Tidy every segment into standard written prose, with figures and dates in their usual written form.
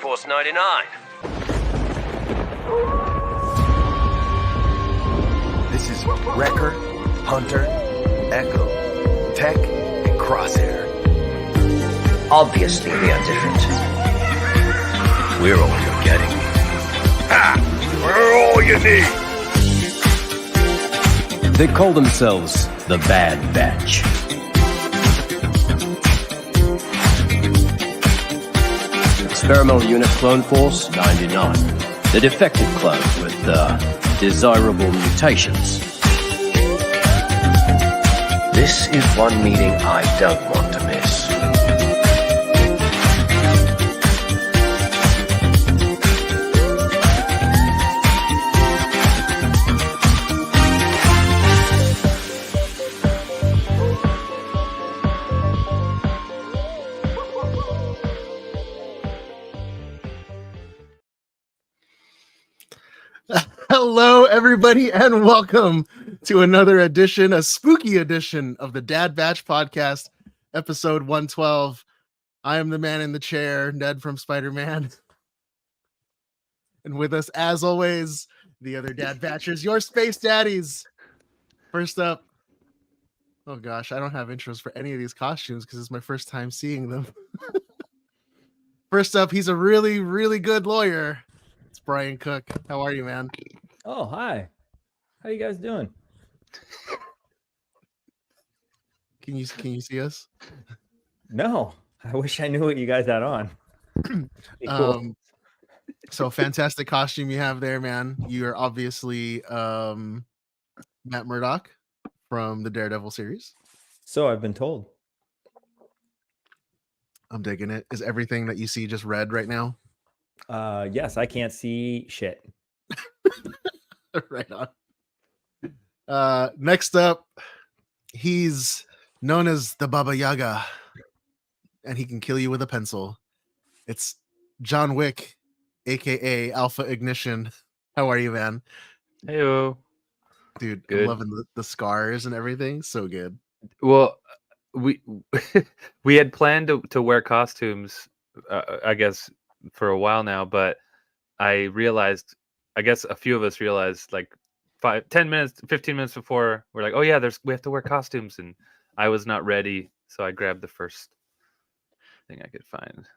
Force 99. This is Wrecker, Hunter, Echo, Tech, and Crosshair. Obviously, we are different. We're all you're getting. We're all you need. They call themselves the Bad Batch. Experimental Unit Clone Force 99. The defective clone with desirable mutations. This is one meeting I don't want to miss. Hello, everybody, and welcome to another edition, a spooky edition of the Dad Batch Podcast, episode 112. I am the man in the chair, Ned from Spider-Man. And with us, as always, the other Dad Batchers, your space daddies. First up, oh gosh, I don't have intros for any of these costumes because it's my first time seeing them. First up, he's a really, really good lawyer. It's Brian Cook. How are you, man? Oh, hi. How you guys doing? Can you see us? No, I wish I knew what you guys had on. Be cool. So fantastic costume you have there, man. You're obviously Matt Murdock from the Daredevil series. So I've been told. I'm digging it. Is everything that you see just red right now? Yes, I can't see shit. Right on. Next up, he's known as the Baba Yaga, and he can kill you with a pencil. It's John Wick, aka Alpha Ignition. How are you, man? Heyo. Dude, Good. I'm loving the scars and everything. So good. Well, we we had planned to wear costumes, I guess, for a while now, but I realized, I guess a few of us realized like 15 minutes before, we're like, oh yeah, we have to wear costumes, and I was not ready, so I grabbed the first thing I could find.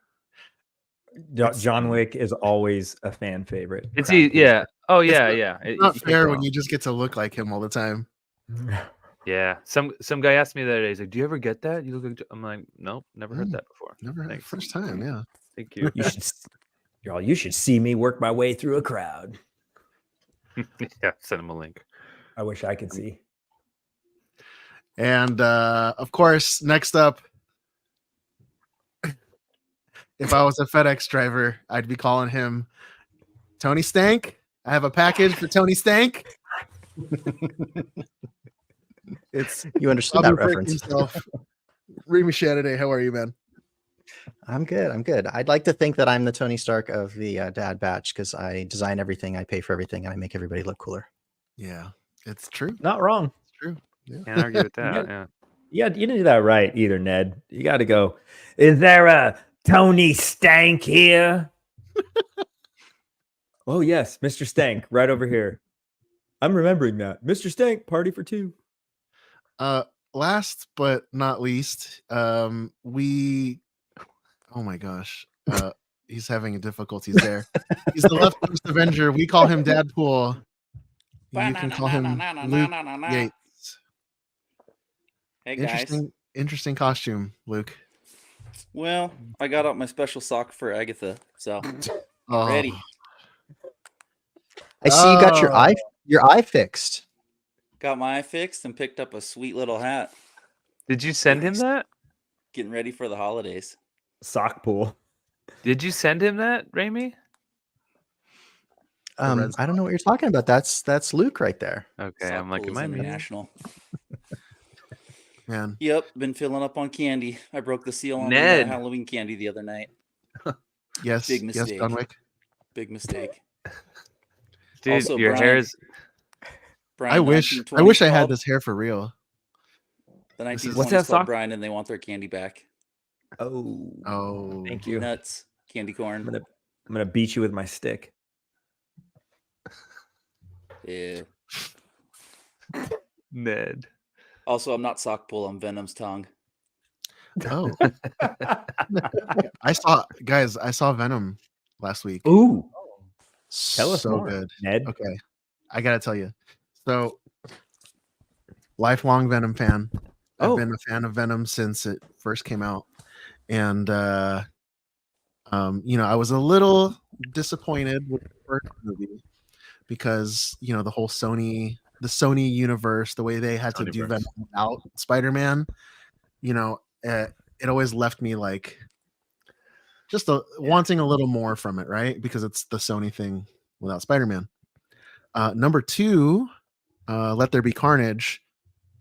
John Wick is always a fan favorite. It's yeah. Oh yeah, yeah. It's not fair when you just get to look like him all the time. Yeah. Some guy asked me the other day, he's like, do you ever get that? You look like I'm like, nope, never heard that before. Never heard it. First time, yeah. Thank you. You should see me work my way through a crowd. Yeah, send him a link. I wish I could see. And of course, next up, if I was a FedEx driver, I'd be calling him Tony Stank. I have a package for Tony Stank. You understood that reference. Remy Shanaday, how are you, man? I'm good. I'd like to think that I'm the Tony Stark of the Dad Batch because I design everything, I pay for everything, and I make everybody look cooler. Yeah, it's true. Not wrong. It's true. Yeah. Can't argue with that. Yeah. Yeah, you didn't do that right either, Ned. You got to go. Is there a Tony Stank here? Oh yes, Mr. Stank, right over here. I'm remembering that. Mr. Stank, party for two. Last but not least, oh my gosh, he's having difficulties there. He's the left first Avenger. We call him Dadpool. You can call him Luke Yates. Hey guys. Interesting costume, Luke. Well, I got out my special sock for Agatha, so Oh. ready. I see you got your eye fixed. Got my eye fixed and picked up a sweet little hat. Did you send him that? Getting ready for the holidays. Sock pool. Did you send him that, Ramy? I don't know what you're talking about. That's Luke right there. Okay, Sock I'm like, pool am is I me? international? Man. Yep, been filling up on candy. I broke the seal on Ned. Halloween candy the other night. Yes. Big Yes, mistake. John Wick. Big mistake. Dude, Also, your Brian- hair is. Brian, I wish I 1920 had club, this hair for real. The This is- 1920s What's that Club sock? Brian, and they want their candy back. Oh, Oh, thank you. Nuts, candy corn. I'm gonna beat you with my stick. Yeah. Ned. Also, I'm not Sockpool. I'm Venom's tongue. Oh, I saw Venom last week. Ooh, tell us So more, good. Ned. Okay, I gotta tell you. So, lifelong Venom fan. I've Oh. been a fan of Venom since it first came out, and I was a little disappointed with the first movie because the whole Sony universe, the way they had to do Sonyverse. Venom without Spider-Man, it always left me like just wanting a little more from it, right? Because it's the Sony thing without Spider-Man. Number 2, Let There Be Carnage.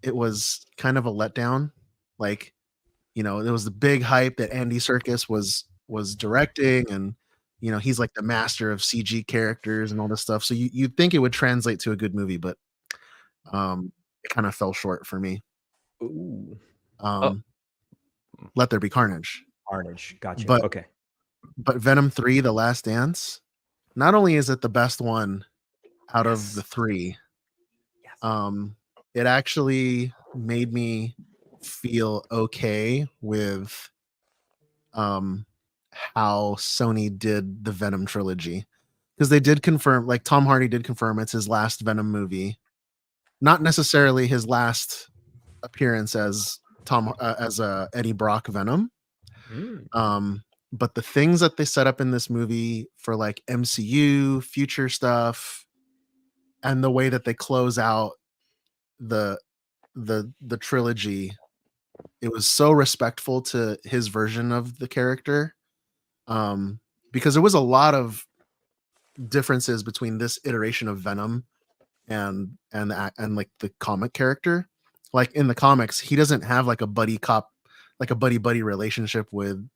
It was kind of a letdown. Like, there was the big hype that Andy Serkis was directing, and he's like the master of CG characters and all this stuff. So you'd think it would translate to a good movie, but it kind of fell short for me. Ooh, Let There Be Carnage. Carnage. Gotcha. But- Okay. But Venom 3, The Last Dance, not only is it the best one out of the 3, it actually made me feel okay with how Sony did the Venom trilogy, because they did confirm, like Tom Hardy did confirm, it's his last Venom movie, not necessarily his last appearance as Eddie Brock Venom. But the things that they set up in this movie for like MCU future stuff, and the way that they close out the trilogy, it was so respectful to his version of the character, because there was a lot of differences between this iteration of Venom and like the comic character. Like in the comics, he doesn't have like a buddy cop, like a buddy relationship with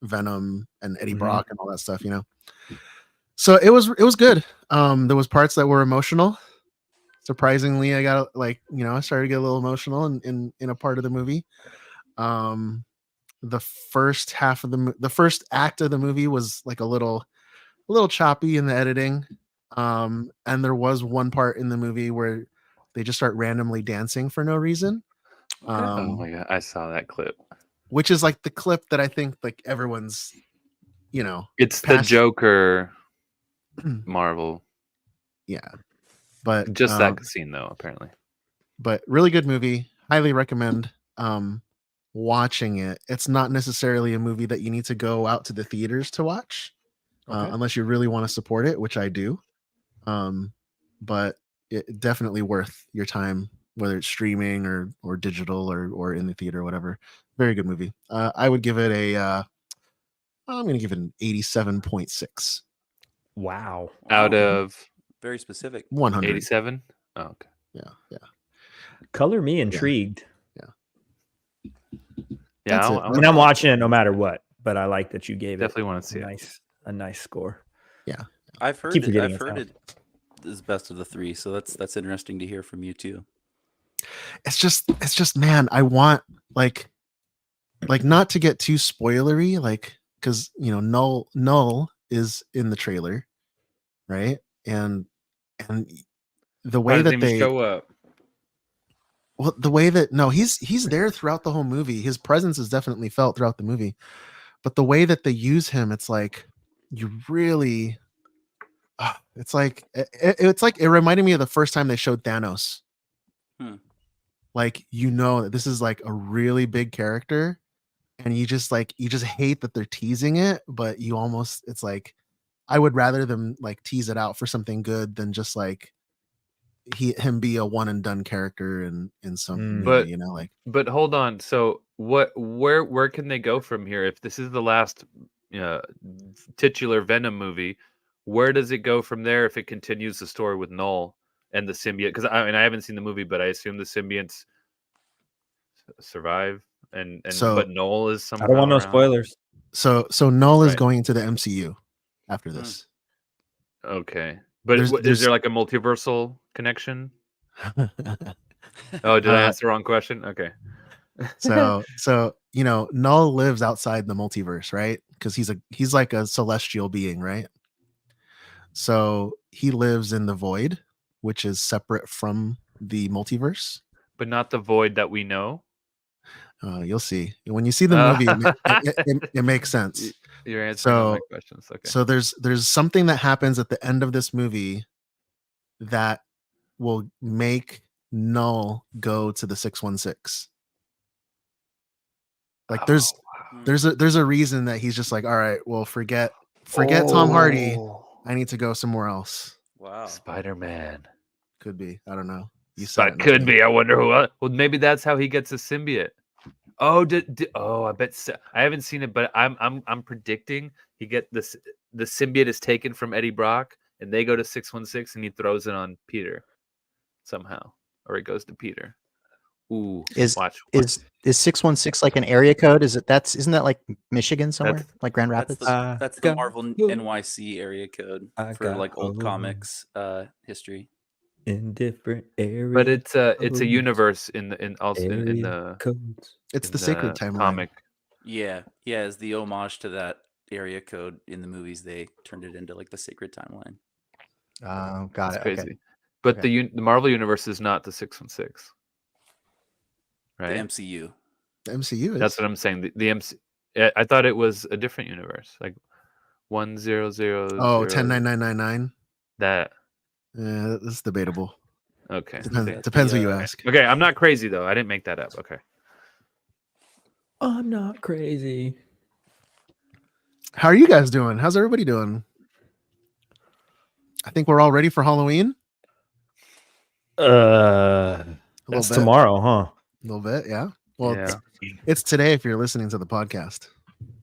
Venom and Eddie Brock and all that stuff, So it was good. There was parts that were emotional. Surprisingly, I got I started to get a little emotional in a part of the movie. The first half of the first act of the movie was like a little choppy in the editing. And there was one part in the movie where they just start randomly dancing for no reason. Oh my god, I saw that clip. Which is like the clip that I think like everyone's, It's the past- Joker Marvel. Yeah. But Just that scene though, apparently. But really good movie. Highly recommend watching it. It's not necessarily a movie that you need to go out to the theaters to watch, unless you really want to support it, which I do. But it definitely worth your time, whether it's streaming or digital or in the theater or whatever. Very good movie. I would give it I'm going to give it an 87.6. Wow. Out of Very specific. 100. 87? Oh, okay. Yeah. Color me intrigued. Yeah, That's it. I mean, I'm watching it no matter what, but I like that you gave definitely it want to see a nice score. I've heard Keep it. forgetting I've it's heard out. it is best of the 3, so that's interesting to hear from you too. It's just man, I want like not to get too spoilery, like because Null is in the trailer, right? And the way Why that doesn't he they show up? well, the way that he's there throughout the whole movie. His presence is definitely felt throughout the movie, but the way that they use him, it's like you really, it's like it reminded me of the first time they showed Thanos. Like that this is like a really big character, and you just hate that they're teasing it, but it's like I would rather them like tease it out for something good than just like him be a one and done character in some movie, But hold on. So where can they go from here? If this is the last titular Venom movie, where does it go from there if it continues the story with Null and the symbiote? Because I haven't seen the movie, but I assume the symbionts survive but Null is somehow I don't want no around. spoilers. So Null is Right. going into the MCU after this. Okay. But There's- is there like a multiversal connection? Oh, did I ask the wrong question? Okay. So you know, Null lives outside the multiverse, right? Because he's like a celestial being, right? So he lives in the void, which is separate from the multiverse. But not the void that we know. You'll see when you see the movie. It makes sense. You're answering all my So, questions. Okay. so there's something that happens at the end of this movie that will make Null go to the 616. Like there's a reason that he's just like, all right, well, forget Tom Hardy. I need to go somewhere else. Wow. Spider-Man. Could be. I don't know. You said That it, could not be. I wonder who. Well, maybe that's how he gets a symbiote. Oh, I bet I haven't seen it, but I'm predicting he get this. The symbiote is taken from Eddie Brock, and they go to 616, and he throws it on Peter somehow, or it goes to Peter. Ooh, watch. Is 616 like an area code? Isn't that like Michigan somewhere? That's- Like Grand Rapids? That's the Marvel NYC area code for like old comics history. In different areas. But it's a universe in the codes. It's in the sacred timeline. comic. Yeah, as the homage to that area code in the movies, they turned it into like the sacred timeline. Got It's it. crazy. Okay. But Okay. the Marvel universe is not the 616. Right. The MCU. The MCU is. That's what I'm saying. The MC. I thought it was a different universe, like 100. Oh, 109999. That. Yeah, that's debatable. Okay. Depends who you ask. Okay, I'm not crazy though. I didn't make that up. Okay. I'm not crazy. How are you guys doing? How's everybody doing? I think we're all ready for Halloween. That's bit. tomorrow, huh? A little bit, yeah. Well, Yeah. it's today if you're listening to the podcast.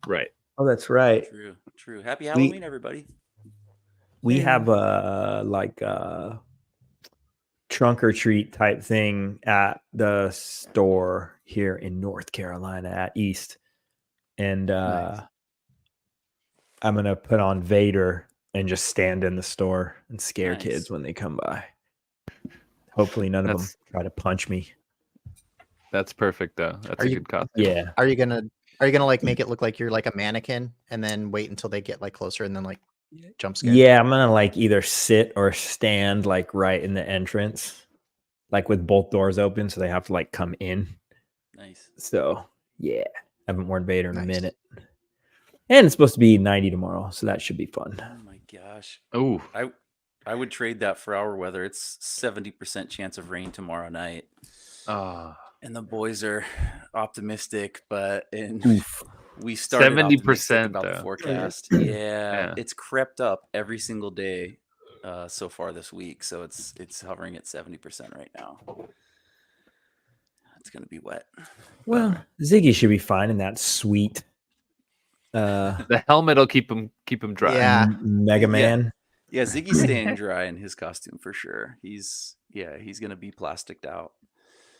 Right. Oh, that's right. True. Happy Halloween, everybody. We have a trunk or treat type thing at the store here in North Carolina at East. And Nice. I'm going to put on Vader and just stand in the store and scare Nice. kids when they come by. Hopefully none of them try to punch me. That's perfect though. That's a good costume. Yeah. Are you gonna like make it look like you're like a mannequin and then wait until they get like closer and then like jump scare? Yeah, I'm gonna like either sit or stand like right in the entrance, like with both doors open, so they have to like come in. Nice. So yeah, I haven't worn Vader in a Nice. minute, and it's supposed to be 90 tomorrow, so that should be fun. Oh my gosh. Ooh. I would trade that for our weather. It's 70% chance of rain tomorrow night. And the boys are optimistic, but we started 70% about the though. forecast. Yeah. It's crept up every single day so far this week. So it's hovering at 70% right now. It's gonna be wet. Well, Ziggy should be fine in that sweet The helmet will keep him dry. Yeah. Mega Man. Yeah, Ziggy's staying dry in his costume for sure. He's gonna be plasticed out.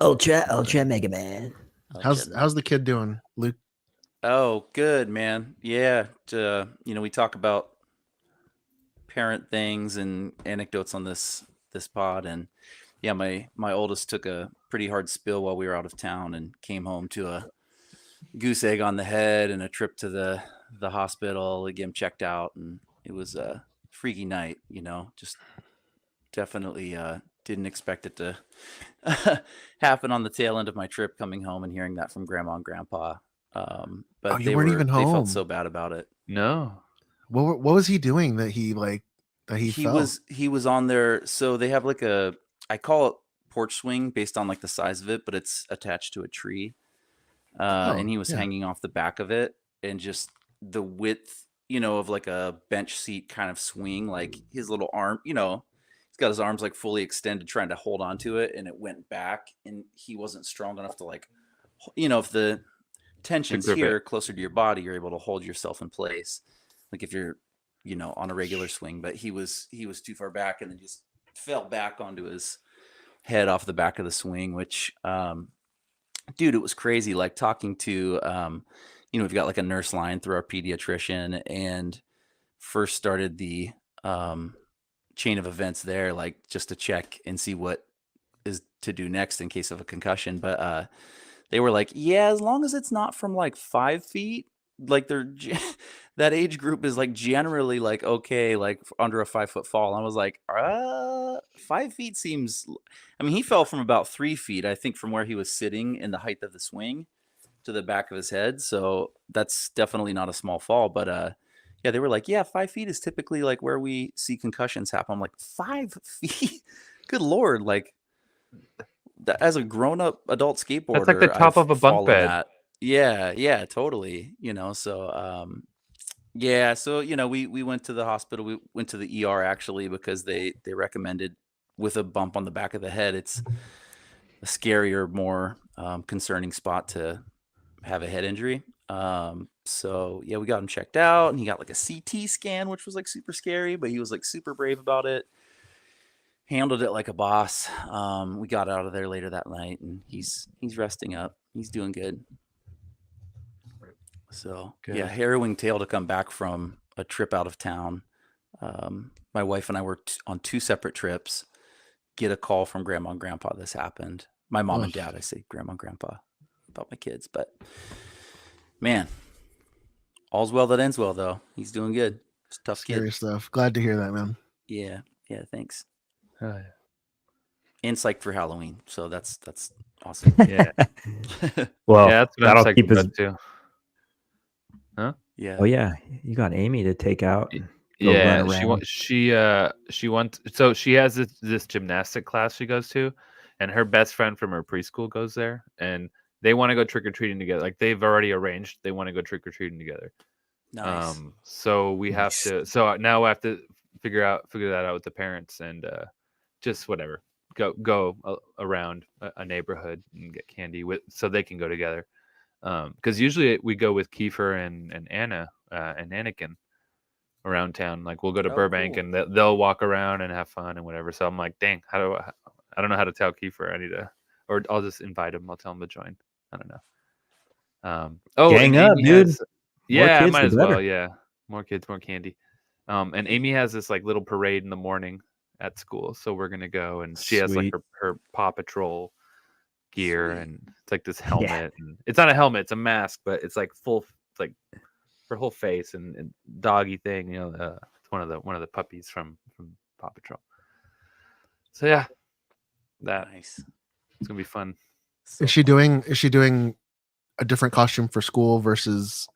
Ultra Mega Man. How's the kid doing, Luke? Oh, good, man. Yeah. We talk about parent things and anecdotes on this pod, and yeah, my oldest took a pretty hard spill while we were out of town and came home to a goose egg on the head and a trip to the hospital to get him checked out, and it was a freaky night, just definitely didn't expect it to happen on the tail end of my trip coming home and hearing that from grandma and grandpa. But you weren't even they home. felt so bad about it. No. What was he doing that he fell? He was on there. So they have like I call it porch swing based on like the size of it, but it's attached to a tree. And he was hanging off the back of it, and just the width, of like a bench seat kind of swing, like his little arm, he's got his arms like fully extended trying to hold on to it, and it went back, and he wasn't strong enough to like, if the tension's here closer to your body, you're able to hold yourself in place. Like if you're, on a regular swing, but he was too far back and then just fell back onto his head off the back of the swing, which, dude, it was crazy. Like talking to, we've got like a nurse line through our pediatrician, and first started the chain of events there, like just to check and see what is to do next in case of a concussion. But they were like, yeah, as long as it's not from like 5 feet, like that age group is like generally like okay, like under a 5-foot fall. I was like, 5 feet seems. I mean, he fell from about 3 feet, I think, from where he was sitting in the height of the swing to the back of his head. So that's definitely not a small fall. But yeah, they were like, yeah, 5 feet is typically like where we see concussions happen. I'm like, 5 feet? Good Lord. Like, as a grown-up adult skateboarder, That's like the top of a bunk fallen bed. yeah, totally. So yeah, so we went to the hospital. We went to the ER actually because they recommended with a bump on the back of the head, it's a scarier, more concerning spot to have a head injury. So yeah, we got him checked out, and he got like a CT scan, which was like super scary, but he was like super brave about it. Handled it like a boss. We got out of there later that night, and he's resting up. He's doing good. So yeah, harrowing tale to come back from a trip out of town. My wife and I were on 2 separate trips. Get a call from grandma and grandpa. This happened. My mom and dad. I say grandma and grandpa about my kids, but man, all's well that ends well. Though he's doing good. It's a tough Scary kid. stuff. Glad to hear that, man. Yeah. Thanks. Oh, yeah. And psyched for Halloween. So that's awesome. Yeah. Well, Yeah, that's what I'm that'll psyched keep us. about too. Yeah. Oh yeah, you got Amy to take out. and go Yeah, run around. she wants. So she has this gymnastic class she goes to, and her best friend from her preschool goes there, and they want to go trick or treating together. Like they've already arranged, they want to go trick or treating together. Nice. So we have to. So now we have to figure that out with the parents, and just whatever, go around a neighborhood and get candy so they can go together. Because usually we go with Kiefer and Anna and Anakin around town. Like we'll go to Burbank cool. and they'll walk around and have fun and whatever. So I'm like, dang, I don't know how to tell Kiefer. I need to, or I'll just invite him. I'll tell him to join. I don't know. Gang and up, Amy dude. yeah, kids, might the as well. better. Yeah, more kids, more candy. And Amy has this like little parade in the morning at school, so we're gonna go, and she has like Sweet. her Paw Patrol gear, Sweet. and it's like this helmet, and it's not a helmet, it's a mask, but it's like full, it's like her whole face and doggy thing. It's one of the puppies from Paw Patrol. So yeah, Nice. it's gonna be fun. So Is she fun. doing a different costume for school versus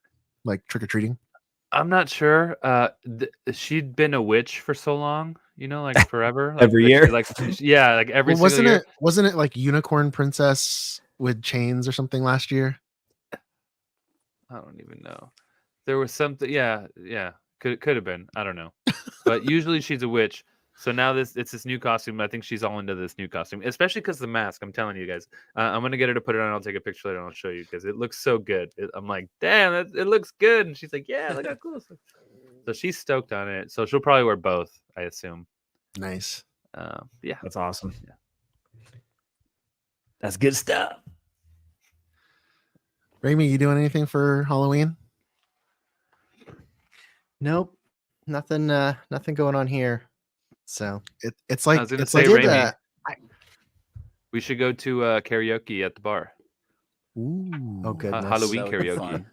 like trick or treating? I'm not sure. She'd been a witch for so long, like forever. Like, Every that year? yeah, like every Well, single year. wasn't it like Unicorn Princess with chains or something last year? I don't even know. There was something. Yeah. Could have been. I don't know. But usually she's a witch. So now it's this new costume. I think she's all into this new costume, especially because the mask. I'm telling you guys. I'm gonna get her to put it on. I'll take a picture later and I'll show you because it looks so good. I'm like, damn, it looks good. And she's like, yeah, look how cool. So she's stoked on it. So she'll probably wear both, I assume. Nice. Yeah. That's awesome. Yeah. That's good stuff. Raimi, you doing anything for Halloween? Nope. Nothing going on here. So It's I like was gonna it's say, like Raimi, we should go to karaoke at the bar. Ooh. oh goodness. Halloween That would be karaoke. fun.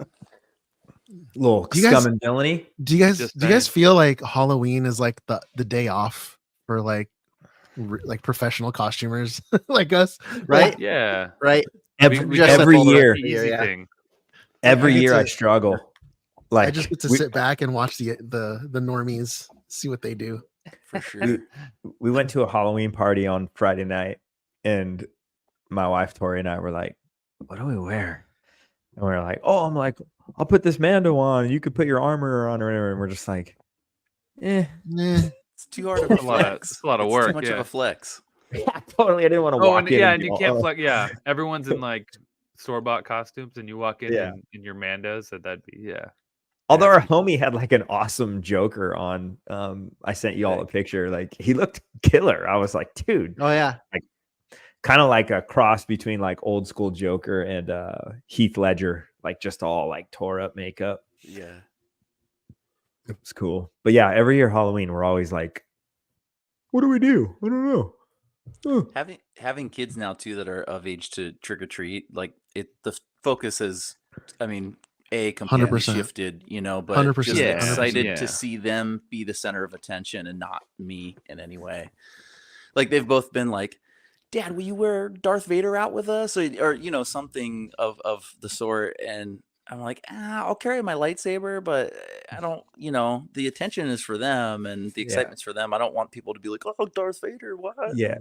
Little Do you guys- scum and villainy. Do you guys Just do you guys saying. feel like Halloween is like the day off for like professional costumers like us? Right? Yeah. Right. Every, dress up every all the year, Easy Yeah. thing. every I get year I to- struggle. Like I just get to we, sit back and watch the normies, see what they do. For sure. we went to a Halloween party on Friday night, and my wife Tori and I were like, "What do we wear?" And we're like, "Oh, I'm like, I'll put this Mando on. You could put your armor on," or whatever. And we're just like, Eh. It's too hard of a It's a lot of- flex. it's a lot of It's work, Too much yeah. of a flex. "Yeah, totally. I didn't want to Oh, walk and in." yeah, and and be you all, can't "Oh." like, yeah, everyone's in like store-bought costumes, and you walk in Yeah. in your Mandos, so that'd be Although our that's pretty homie had like an awesome Joker on. I sent you all a picture. Like he looked killer. I was like, dude, Oh yeah. kind of like a cross between like old school Joker and Heath Ledger, like just all like tore up makeup. Yeah. It was cool. But yeah, every year Halloween, we're always like, what do we do? I don't know. Having kids now too that are of age to trick or treat, like the focus is, I mean, completely 100%. shifted, but 100%, just 100%. excited Yeah. to see them be the center of attention and not me in any way. Like they've both been like, Dad, will you wear Darth Vader out with us, or something of the sort? And I'm like, I'll carry my lightsaber, but I don't, the attention is for them and the Yeah. excitement's for them. I don't want people to be like, oh, Darth Vader, what? Yeah.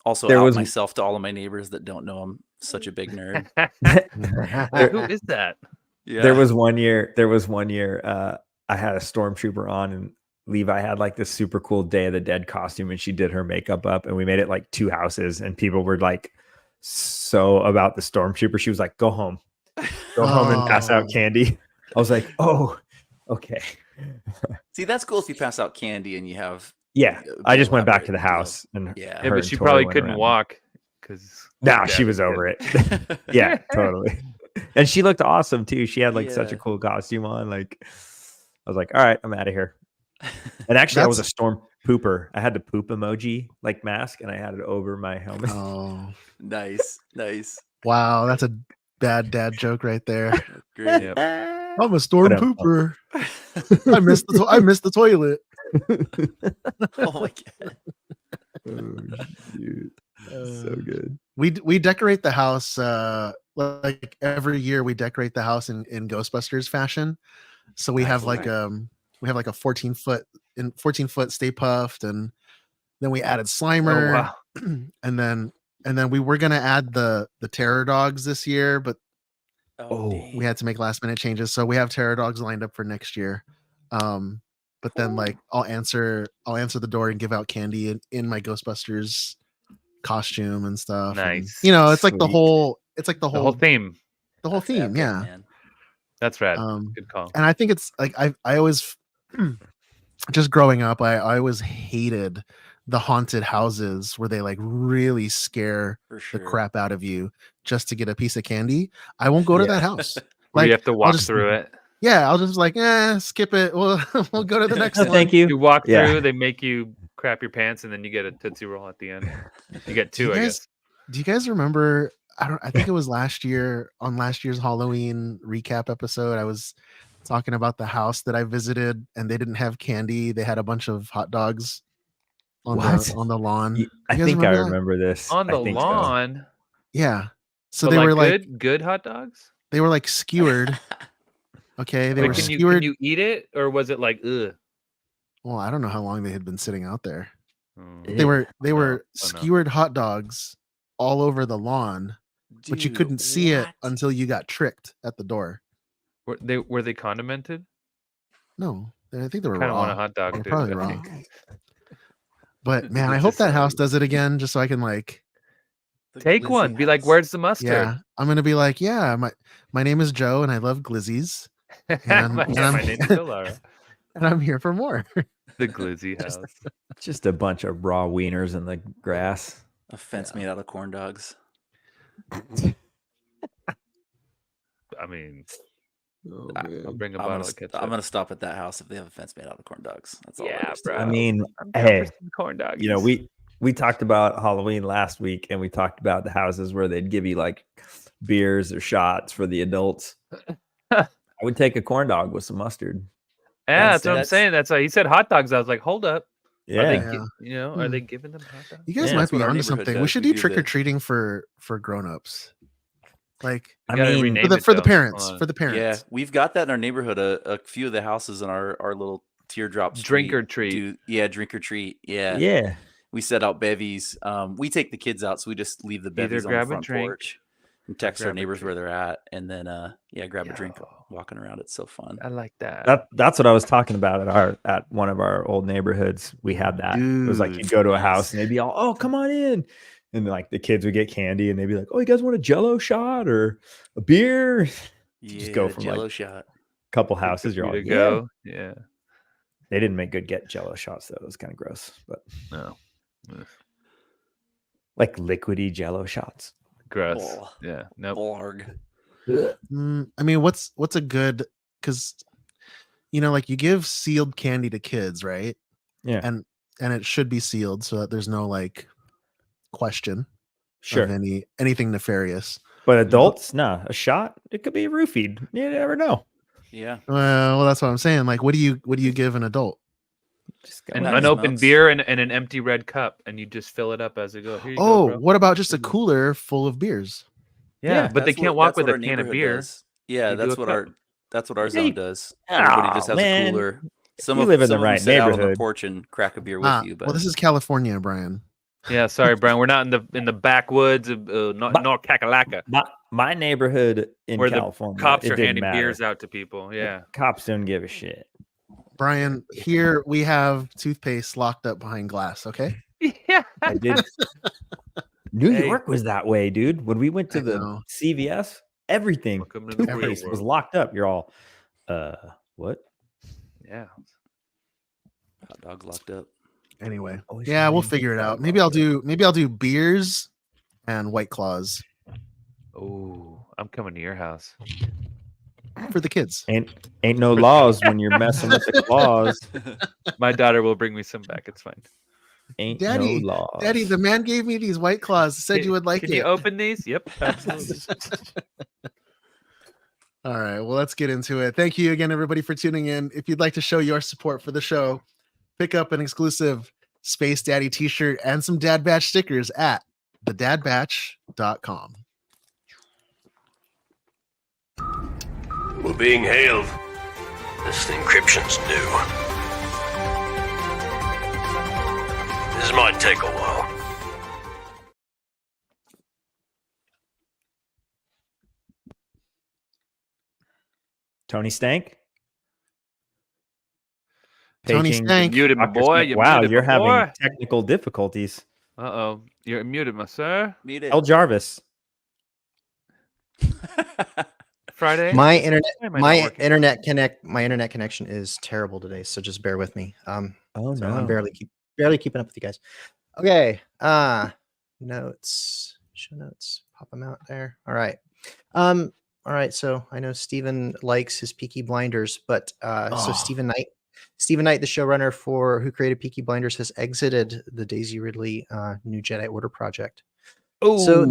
Also, There out was- myself to all of my neighbors that don't know I'm such a big nerd. Who is that? Yeah. There was one year I had a stormtrooper on, and Levi had like this super cool Day of the Dead costume, and she did her makeup up, and we made it like 2 houses, and people were like so about the stormtrooper. She was like, go home and pass out Oh. candy. I was like, oh, okay. See, that's cool if you pass out candy and you have. Yeah. Yeah, I just went back to the elaborate house, and Yeah. Yeah, her but and she Tori probably went couldn't around. walk because. Nah, she was over it. Yeah, totally. And she looked awesome too. She had like such a Yeah. cool costume on. Like, I was like, all right, I'm out of here. And actually, I was a storm pooper. I had the poop emoji like mask, and I had it over my helmet. Oh, Nice. wow. That's a bad dad joke right there. Great. Yep. I'm a storm But, pooper. I missed the toilet. Oh my god. Dude, so Uh, good. we decorate the house like every year. We decorate the house in Ghostbusters fashion. So we have like we have like a 14-foot Stay Puffed, and then we added Slimer. Oh, wow. and then we were gonna add the Terror Dogs this year, but Oh, dang. we had to make last minute changes. So we have Terror Dogs lined up for next year. But then like I'll answer the door and give out candy in my Ghostbusters costume and stuff. and, Nice. it's like the Sweet. whole The whole theme. the whole That's theme, epic, yeah. man. That's rad. Um, Good call. and I think it's like I always just growing up, I always hated the haunted houses where they like really scare For sure. the crap out of you just to get a piece of candy. I won't go to that house. Where you Like, have to I'll walk just- through it. Yeah, I'll just like, skip it. We'll go to the next one. Thank you. You walk Yeah. through, they make you crap your pants, and then you get a Tootsie Roll at the end. You get Do you 2, I guys- guess. Do you guys remember? I think it was last year on last year's Halloween recap episode. I was talking about the house that I visited, and they didn't have candy. They had a bunch of hot dogs on What? the lawn. I You guys think I remember that? remember this. On I the think so. lawn. Yeah. So But they like were like good hot dogs. they were like skewered. Okay, they Like, were can skewered. you eat it, or was it like ugh? Well, I don't know how long they had been sitting out there. Mm. They were no, oh, no. skewered hot dogs all over the lawn, but you Dude, couldn't see it what? until you got tricked at the door. Were they condimented? No, I think they were Kind of want a raw. hot dog. They're too, probably I raw. think. But man, I It's hope just that house like- does it again, just so I can like, The Take glizzy one. Be like, house. where's the mustard? yeah, I'm gonna be like, yeah, my name is Joe and I love glizzies and my, I'm- my name's still Laura. and I'm here for more. The glizzy house. Just a bunch of raw wieners in the grass. A fence made out of corn dogs. I mean, Oh, I'll bring a I'm bottle gonna, of st- ketchup. I'm gonna stop at that house if they have a fence made out of corn dogs. That's all. there Yeah, is to bro. it. I mean, I'm down hey, for some corn dogs. you know, we talked about Halloween last week, and we talked about the houses where they'd give you like beers or shots for the adults. I would take a corn dog with some mustard. Yeah, that's what I'm that's- saying. That's why he said hot dogs. I was like, hold up. Are they, Yeah, Yeah. are Hmm. they giving them hot dogs? You guys Yeah, might that's be what our onto neighborhood something. We does. should We do do trick or the- treating for grown-ups. Like I gotta mean, rename for the it, though. parents. Hold on. For the parents. Yeah, we've got that in our neighborhood. A few of the houses in our little teardrop Drink or street treat. drink or treat. Yeah. yeah. We set out bevies. We take the kids out, so we just leave the bevies on the grab a front drink porch and text our grab a neighbors where drink. they're at, and then grab a drink Yo. walking around. It's so fun. I like that. That's what I was talking about at one of our old neighborhoods. We had that. It was like Dude, you'd go to a nice. house and they'd be all, "Oh, come on in," and like the kids would get candy and they'd be like, "Oh, you guys want a Jello shot or a beer?" Yeah, go from, like, Jello shot. Couple houses, you're all, to "Yeah." go. Yeah. They didn't make good Jello shots though. It was kind of gross, but No. Ugh. like liquidy Jello shots. Gross. Oh. Yeah. Nope. Blarg. I mean, what's a good, because like you give sealed candy to kids, right? Yeah. And it should be sealed so that there's no like question Sure. of anything nefarious. But adults, nah, a shot, it could be roofied. You never know. Yeah. Well, that's what I'm saying. Like, what do you give an adult? Just go An in. unopened Smokes. beer and an empty red cup, and you just fill it up as you go. Here you go, Oh, bro. what about just a cooler full of beers? Yeah, but they That's can't what- walk that's with what a our can of neighborhood beer. does. Yeah, You do that's a what cup. our Hey, zone does. Everybody just aw, has man. a cooler. Some You of live in the some of them right sit out on the neighborhood. porch and crack a beer with you. But Well, this is California, Brian. Yeah, sorry, Brian. We're not in the backwoods of But- North Kakalaka, My neighborhood in where the California, cops it are didn't handing matter. beers out to people. Yeah. Cops don't give a shit. Brian, here we have toothpaste locked up behind glass. Okay. Yeah. I did. New Hey. York was that way, dude. When we went to I the know. CVS, everything Welcome to the real toothpaste was world. locked up. You're all, what? Yeah. hot dog locked up. Anyway, Always yeah, we'll find figure it hot out. dog Maybe I'll locked do beers and White Claws Oh, I'm coming to your house. for the kids. Ain't no laws when you're messing with the claws. My daughter will bring me some back. It's fine. Ain't Daddy, no laws. Daddy, the man gave me these White Claws. Said you would like Can it. you open these? Yep, absolutely. All right, well, let's get into it. Thank you again, everybody, for tuning in. If you'd like to show your support for the show, pick up an exclusive Space Daddy t-shirt and some Dad Batch stickers at thedadbatch.com. We're being hailed. This encryption's new. This might take a while. Tony Stank. Tony Paging Stank. Muted, my Dr. boy. Stank. You Wow, muted, you're my having boy. technical difficulties. Uh-oh. You're muted, my sir. Meet it. El Jarvis. Friday. My internet, Why am I not working? my internet connection is terrible today, so just bear with me. Oh So I'm barely keeping up with you guys. Okay. Notes, show notes, pop them out there. All right. All right. So I know Steven likes his Peaky Blinders, but so Oh. Stephen Knight, the showrunner for who created Peaky Blinders, has exited the Daisy Ridley New Jedi Order project. Oh, So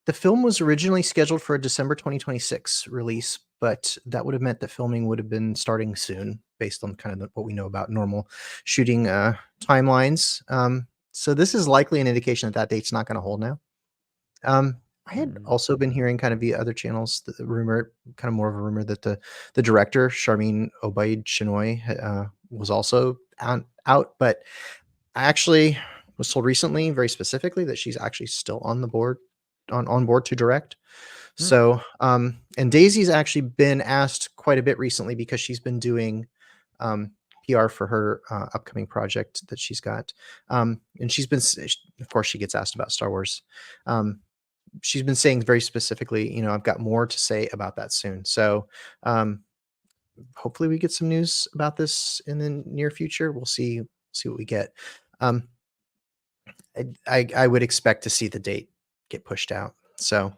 the film was originally scheduled for a December 2026 release, but that would have meant that filming would have been starting soon based on kind of what we know about normal shooting timelines. So this is likely an indication that that date's not going to hold now. I had also been hearing kind of via other channels the rumor, kind of more of a rumor that the director, Sharmeen Obaid Chinoy, was also out, but I actually was told recently, very specifically, that she's actually still on the board, on board to direct. So, and Daisy's actually been asked quite a bit recently because she's been doing PR for her upcoming project that she's got. And she's been, of course, she gets asked about Star Wars. She's been saying very specifically, you know, I've got more to say about that soon. So, hopefully we get some news about this in the near future. We'll see what we get. I would expect to see the date get pushed out. So,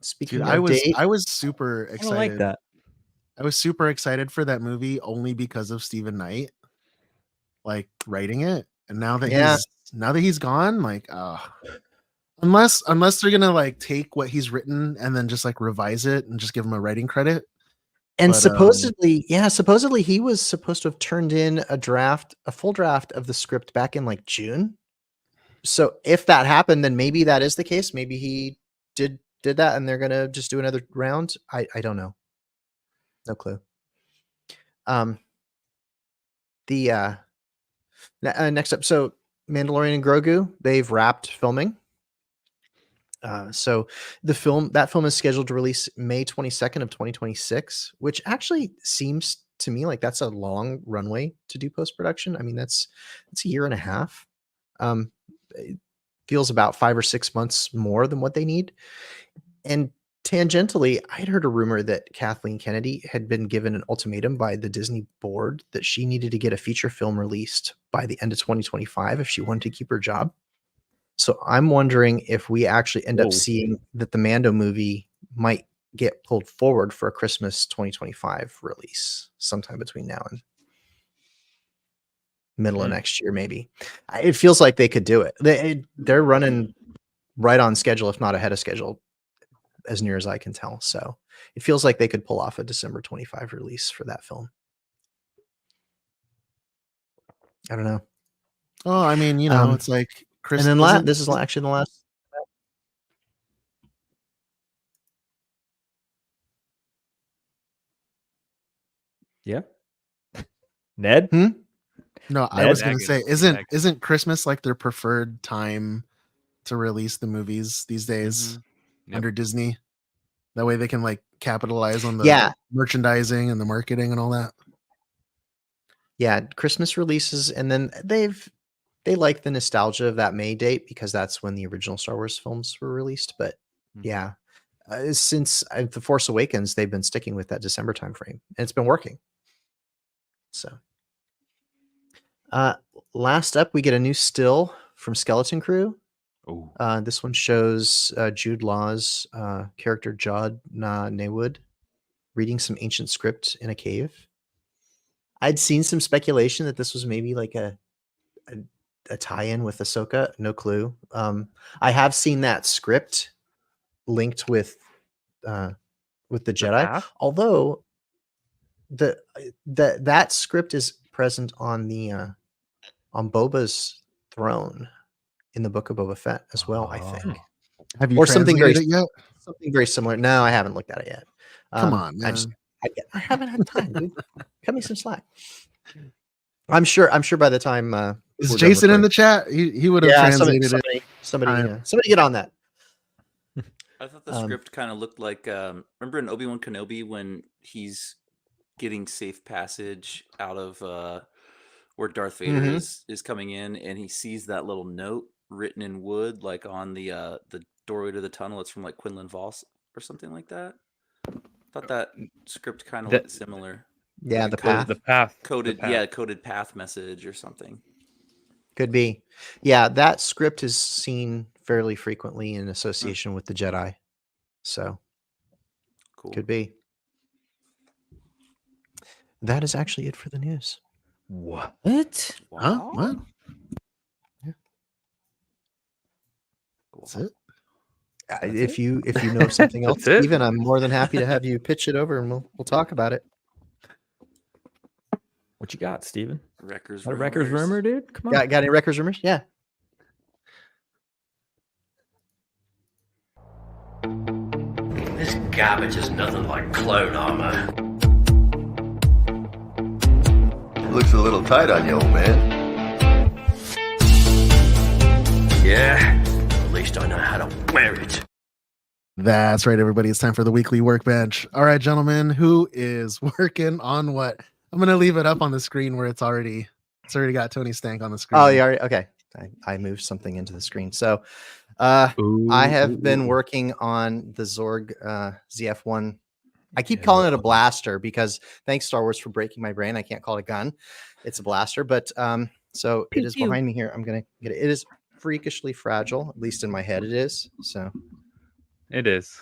speaking Dude, of date, I was super I excited. don't like that. I was super excited for that movie only because of Stephen Knight, like writing it. And now that he's gone, like, unless they're gonna like take what he's written and then just like revise it and just give him a writing credit. and but, supposedly he was supposed to have turned in a full draft of the script back in like June. So if that happened, then maybe that is the case. Maybe he did that and they're gonna just do another round. I don't know. No clue. Next up, so Mandalorian and Grogu, they've wrapped filming. So that film is scheduled to release May 22nd of 2026, which actually seems to me like that's a long runway to do post-production. I mean, it's a year and a half. It feels about 5 or 6 months more than what they need. And tangentially, I'd heard a rumor that Kathleen Kennedy had been given an ultimatum by the Disney board that she needed to get a feature film released by the end of 2025 if she wanted to keep her job. So I'm wondering if we actually end up seeing that the Mando movie might get pulled forward for a Christmas 2025 release sometime between now and middle of next year, maybe. It feels like they could do it. They're running right on schedule, if not ahead of schedule, as near as I can tell. So it feels like they could pull off a December 25 release for that film. I don't know. Oh, I mean, you know, Um, it's like Chris. And then isn't- this is actually the last. Yeah. Ned? No, I Ned? was gonna Megan, say, Megan. isn't Christmas like their preferred time to release the movies these days Yep. under Disney? That way they can like capitalize on the Yeah. merchandising and the marketing and all that. Yeah, Christmas releases, and then they like the nostalgia of that May date because that's when the original Star Wars films were released. But Mhm. yeah, since The Force Awakens, they've been sticking with that December timeframe, and it's been working. So, last up, we get a new still from Skeleton Crew. Ooh. This one shows Jude Law's character Jod Naywood reading some ancient script in a cave. I'd seen some speculation that this was maybe like a tie-in with Ahsoka. No clue. I have seen that script linked with the Jedi, Path? although that script is present on the on Boba's throne in the Book of Boba Fett as well. I think, Have you or something very translated it yet? something very similar. No, I haven't looked at it yet. Come on, I man. I haven't had time, dude. Cut me some slack. I'm sure by the time Is we're done Jason in recording- the chat? He would have yeah, translated it. somebody get on that. I thought the Um, script kind of looked like remember in Obi-Wan Kenobi when he's getting safe passage out of where Darth Vader Mhm. is coming in, and he sees that little note written in wood, like on the doorway to the tunnel. It's from like Quinlan Vos or something like that. Thought that script kind of That- looked similar. Yeah, Like the a coded- path The path. the Coded, path. yeah, coded path message or something. could be. Yeah, that script is seen fairly frequently in association with the Jedi, so Cool. could be. That is actually it for the news. What? Huh? Wow. What? Cool. That's it? If you know something else, That's it. Steven, I'm more than happy to have you pitch it over, and we'll talk about it. What you got, Steven? Wreckers. Got a Wreckers Rumors. rumor, dude? Come on. Got any records rumors? Yeah. This garbage is nothing like clone armor. Looks a little tight on you, old man. Yeah, at least I know how to wear it. That's right, everybody. It's time for the weekly workbench. All right, gentlemen, who is working on what? I'm gonna leave it up on the screen where it's already got Tony Stank on the screen. Oh, yeah. Okay. I moved something into the screen. So I have been working on the Zorg ZF1. I keep calling it a blaster because thanks Star Wars for breaking my brain. I can't call it a gun. It's a blaster, but so it is behind me here. I'm gonna get it. It is freakishly fragile, at least in my head it is. So It is.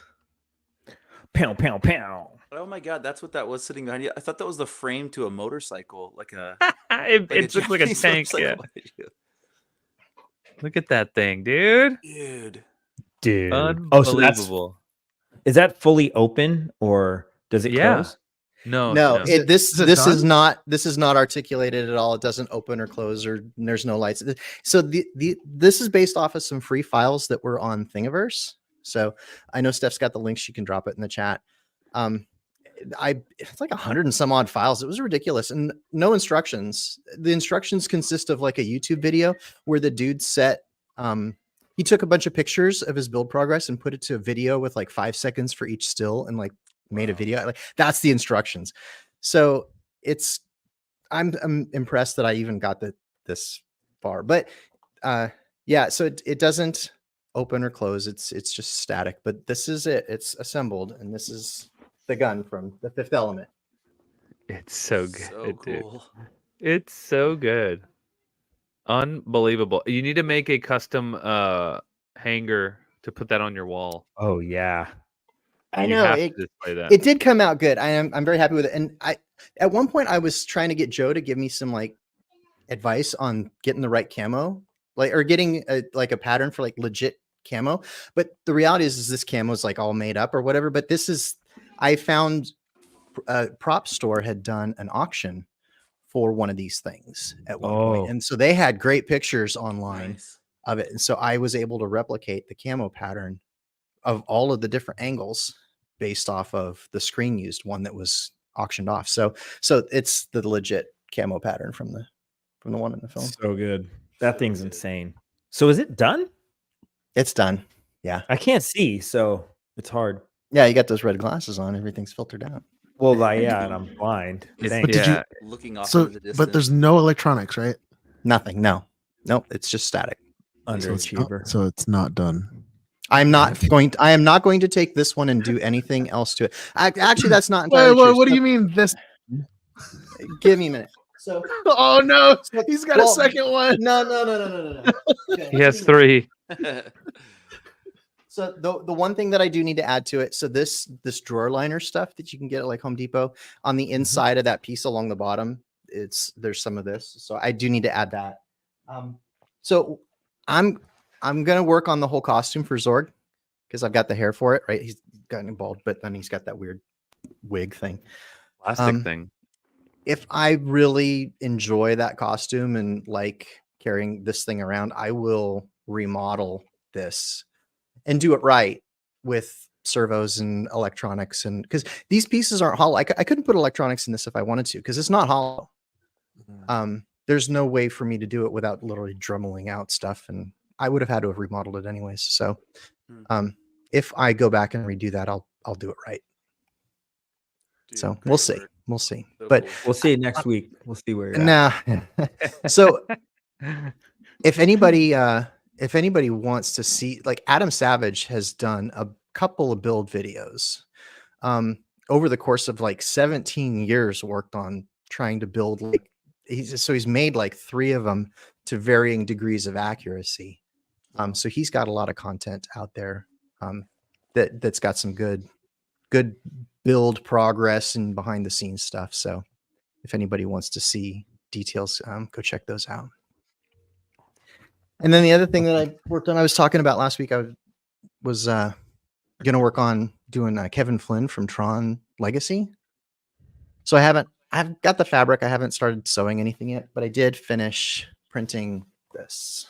Pow, pow, pow. Oh my god, that's what that was sitting behind you. I thought that was the frame to a motorcycle, like a. It looks like a Japanese tank. Yeah. motorcycle behind you. Look at that thing, dude. Dude. Dude. Unbelievable. Oh, so is that fully open or does it Yeah. close? No, no, this Is it is done? not articulated at all. It doesn't open or close, or there's no lights. So this is based off of some free files that were on Thingiverse. So I know Steph's got the link. She can drop it in the chat. It's like 100 and some odd files. It was ridiculous, and no instructions. The instructions consist of like a YouTube video where the dude set he took a bunch of pictures of his build progress and put it to a video with like 5 seconds for each still, and like made a video. Like that's the instructions. So I'm impressed that I even got this far. But yeah, so it doesn't open or close. It's just static. But this is it. It's assembled, and this is the gun from The Fifth Element. It's so good, So dude. cool. It's so good. Unbelievable. You need to make a custom hanger to put that on your wall. Oh, yeah. I You know have it. to display that. It did come out good. I'm very happy with it. And at one point I was trying to get Joe to give me some like advice on getting the right camo, like, or getting a pattern for like legit camo. But the reality is this camo is like all made up or whatever. But this is, I found a prop store had done an auction for one of these things at one point. And so they had great pictures online Nice. of it. And so I was able to replicate the camo pattern of all of the different angles based off of the screen used one that was auctioned off. So it's the legit camo pattern from the one in the film. So good. That thing's insane. So is it done? It's done. Yeah. I can't see, so it's hard. Yeah, you got those red glasses on, everything's filtered out. Well, yeah, and I'm blind. It's- But did you- yeah, Looking off So, into the distance. but there's no electronics, right? Nothing. No. Nope, it's just static. Underachiever. So it's not done. I am not going to take this one and do anything else to it. Actually, that's not Wait, entirely true. what do you mean this? Give me a minute. So Oh no, he's got a Well, second one. no. Okay, he has 3. So the one thing that I do need to add to it, so this drawer liner stuff that you can get at like Home Depot, on the inside of that piece along the bottom, there's some of this. So I do need to add that. So I'm gonna work on the whole costume for Zorg because I've got the hair for it, right? He's gotten bald, but then he's got that weird wig thing. Plastic thing. If I really enjoy that costume and like carrying this thing around, I will remodel this and do it right with servos and electronics. And because these pieces aren't hollow, I couldn't put electronics in this if I wanted to, because it's not hollow. There's no way for me to do it without literally drummeling out stuff. And I would have had to have remodeled it anyways. So if I go back and redo that, I'll do it right. Dude, So great we'll see. work. We'll see. So But cool. We'll see next week. We'll see where you're at. nah. So if anybody wants to see, like, Adam Savage has done a couple of build videos over the course of like 17 years, worked on trying to build, like, he's made like 3 of them to varying degrees of accuracy. So he's got a lot of content out there that's got some good build progress and behind the scenes stuff. So if anybody wants to see details, go check those out. And then the other thing that I worked on, I was talking about last week, I was going to work on doing Kevin Flynn from Tron Legacy. So I've got the fabric. I haven't started sewing anything yet, but I did finish printing this.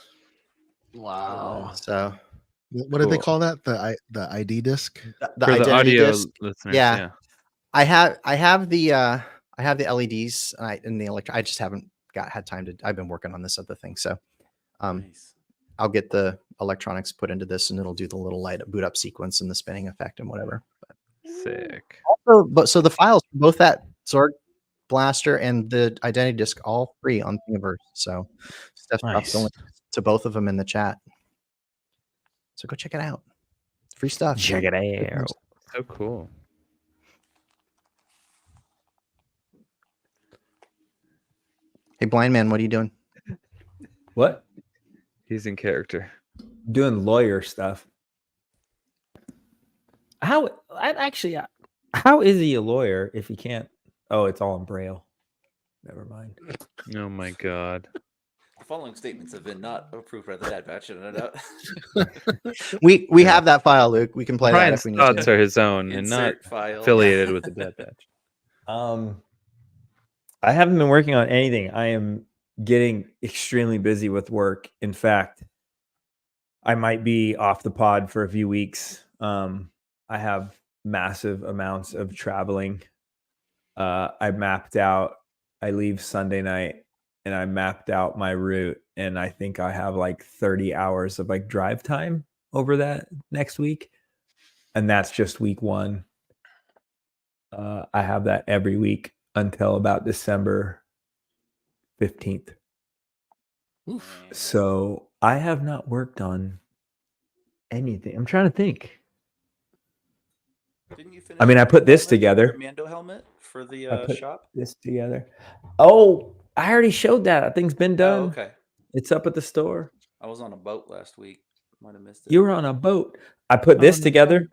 Wow. So What did they Cool. call that? The ID disc? the For the identity audio disc, listeners, yeah. I have the LEDs and the electric. I just haven't had time to. I've been working on this other thing, so Nice. I'll get the electronics put into this, and it'll do the little light boot up sequence and the spinning effect and whatever. Sick. So the files for both that Zorg Blaster and the identity disc, all free on Thingiverse. So Steph dropped Nice. the link to both of them in the chat. So go check it out. Free stuff. Check it out. So cool. Hey, blind man, what are you doing? What? He's in character. Doing lawyer stuff. How is he a lawyer if he can't? Oh, it's all in Braille. Never mind. Oh my god. The following statements have been not approved by the Dad Batch. No doubt. We have that file, Luke. We can play that Brian's if we need thoughts to. are his own and not Insert file. affiliated with the Dead Batch. I haven't been working on anything. I am getting extremely busy with work. In fact, I might be off the pod for a few weeks. I have massive amounts of traveling. I leave Sunday night and I mapped out my route, and I think I have like 30 hours of like drive time over that next week. And that's just week 1. I have that every week until about December 15th. So I have not worked on anything. I'm trying to think. Didn't you finish I mean, I put this helmet, together. your Mando helmet for the I put shop. this together. Oh, I already showed that. That thing's been done. Oh, okay. It's up at the store. I was on a boat last week. Might have missed it. You were on a boat. I put this together.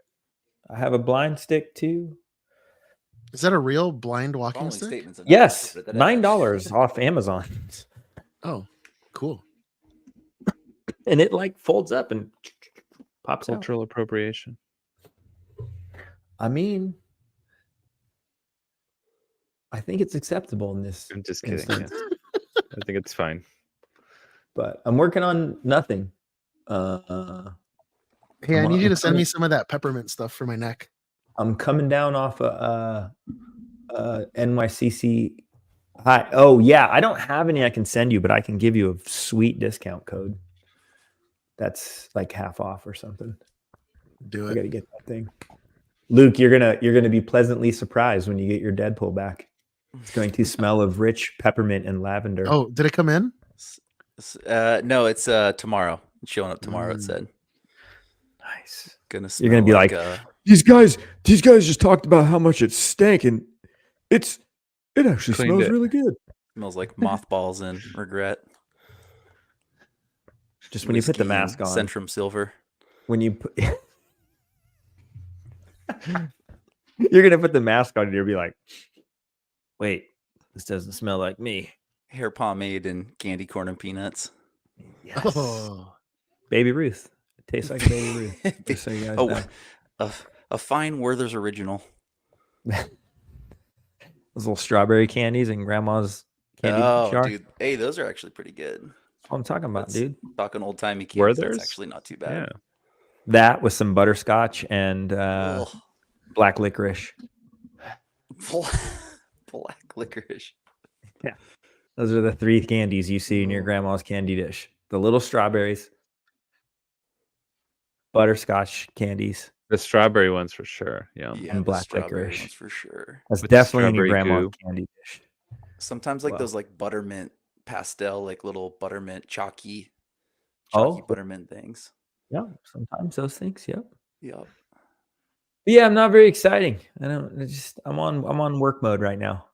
I have a blind stick too. Is that a real blind walking Following stick? statements have not Yes, approved by the Dad Batch. $9 off Amazon, Oh, cool. and it like folds up and Pops out. Cultural appropriation. I mean, I think it's acceptable in this I'm just kidding. instance. Yeah. I think it's fine. But I'm working on nothing. Uh, Hey, I I'm- need you I'm to send me coming- some of that peppermint stuff for my neck. I'm coming down off NYCC. Hi. Oh yeah, I don't have any I can send you, but I can give you a sweet discount code. That's like half off or something. Do I it. gotta get that thing. Luke, you're gonna be pleasantly surprised when you get your Deadpool back. It's going to smell of rich peppermint and lavender. Oh, did it come in? No, it's tomorrow. It's showing up tomorrow. It said. Nice. Gonna You're gonna be smell like, these guys just talked about how much it stank, and it actually Cleaned smells it. really good. smells like mothballs and regret. Just when you put the Whiskey and mask on. Centrum Silver. When you put you're gonna put the mask on and you'll be like, wait, this doesn't smell like me. Hair pomade and candy corn and peanuts. Yes. Oh, Baby Ruth. It tastes like Baby Ruth. Just so you guys Oh, know. a fine Werther's original. Those little strawberry candies in grandma's candy Oh, jar. dude. Hey, those are actually pretty good. That's what I'm talking about, That's- dude. Talking old timey candy. Werther's? That's actually not too Yeah. bad. That with some butterscotch and Ugh. black licorice. Black licorice. Those are the three candies you see in your grandma's candy dish. The little strawberries, butterscotch candies. The strawberry ones for sure. Yeah. Yeah, And the black strawberry licorice. ones for sure. That's With the definitely in your strawberry grandma's goo. candy dish. Sometimes like Wow. those like buttermint pastel, like little buttermint chalky Oh. buttermint things. Yeah, sometimes those things. Yep. Yep. But yeah, I'm not very exciting. I'm on work mode right now.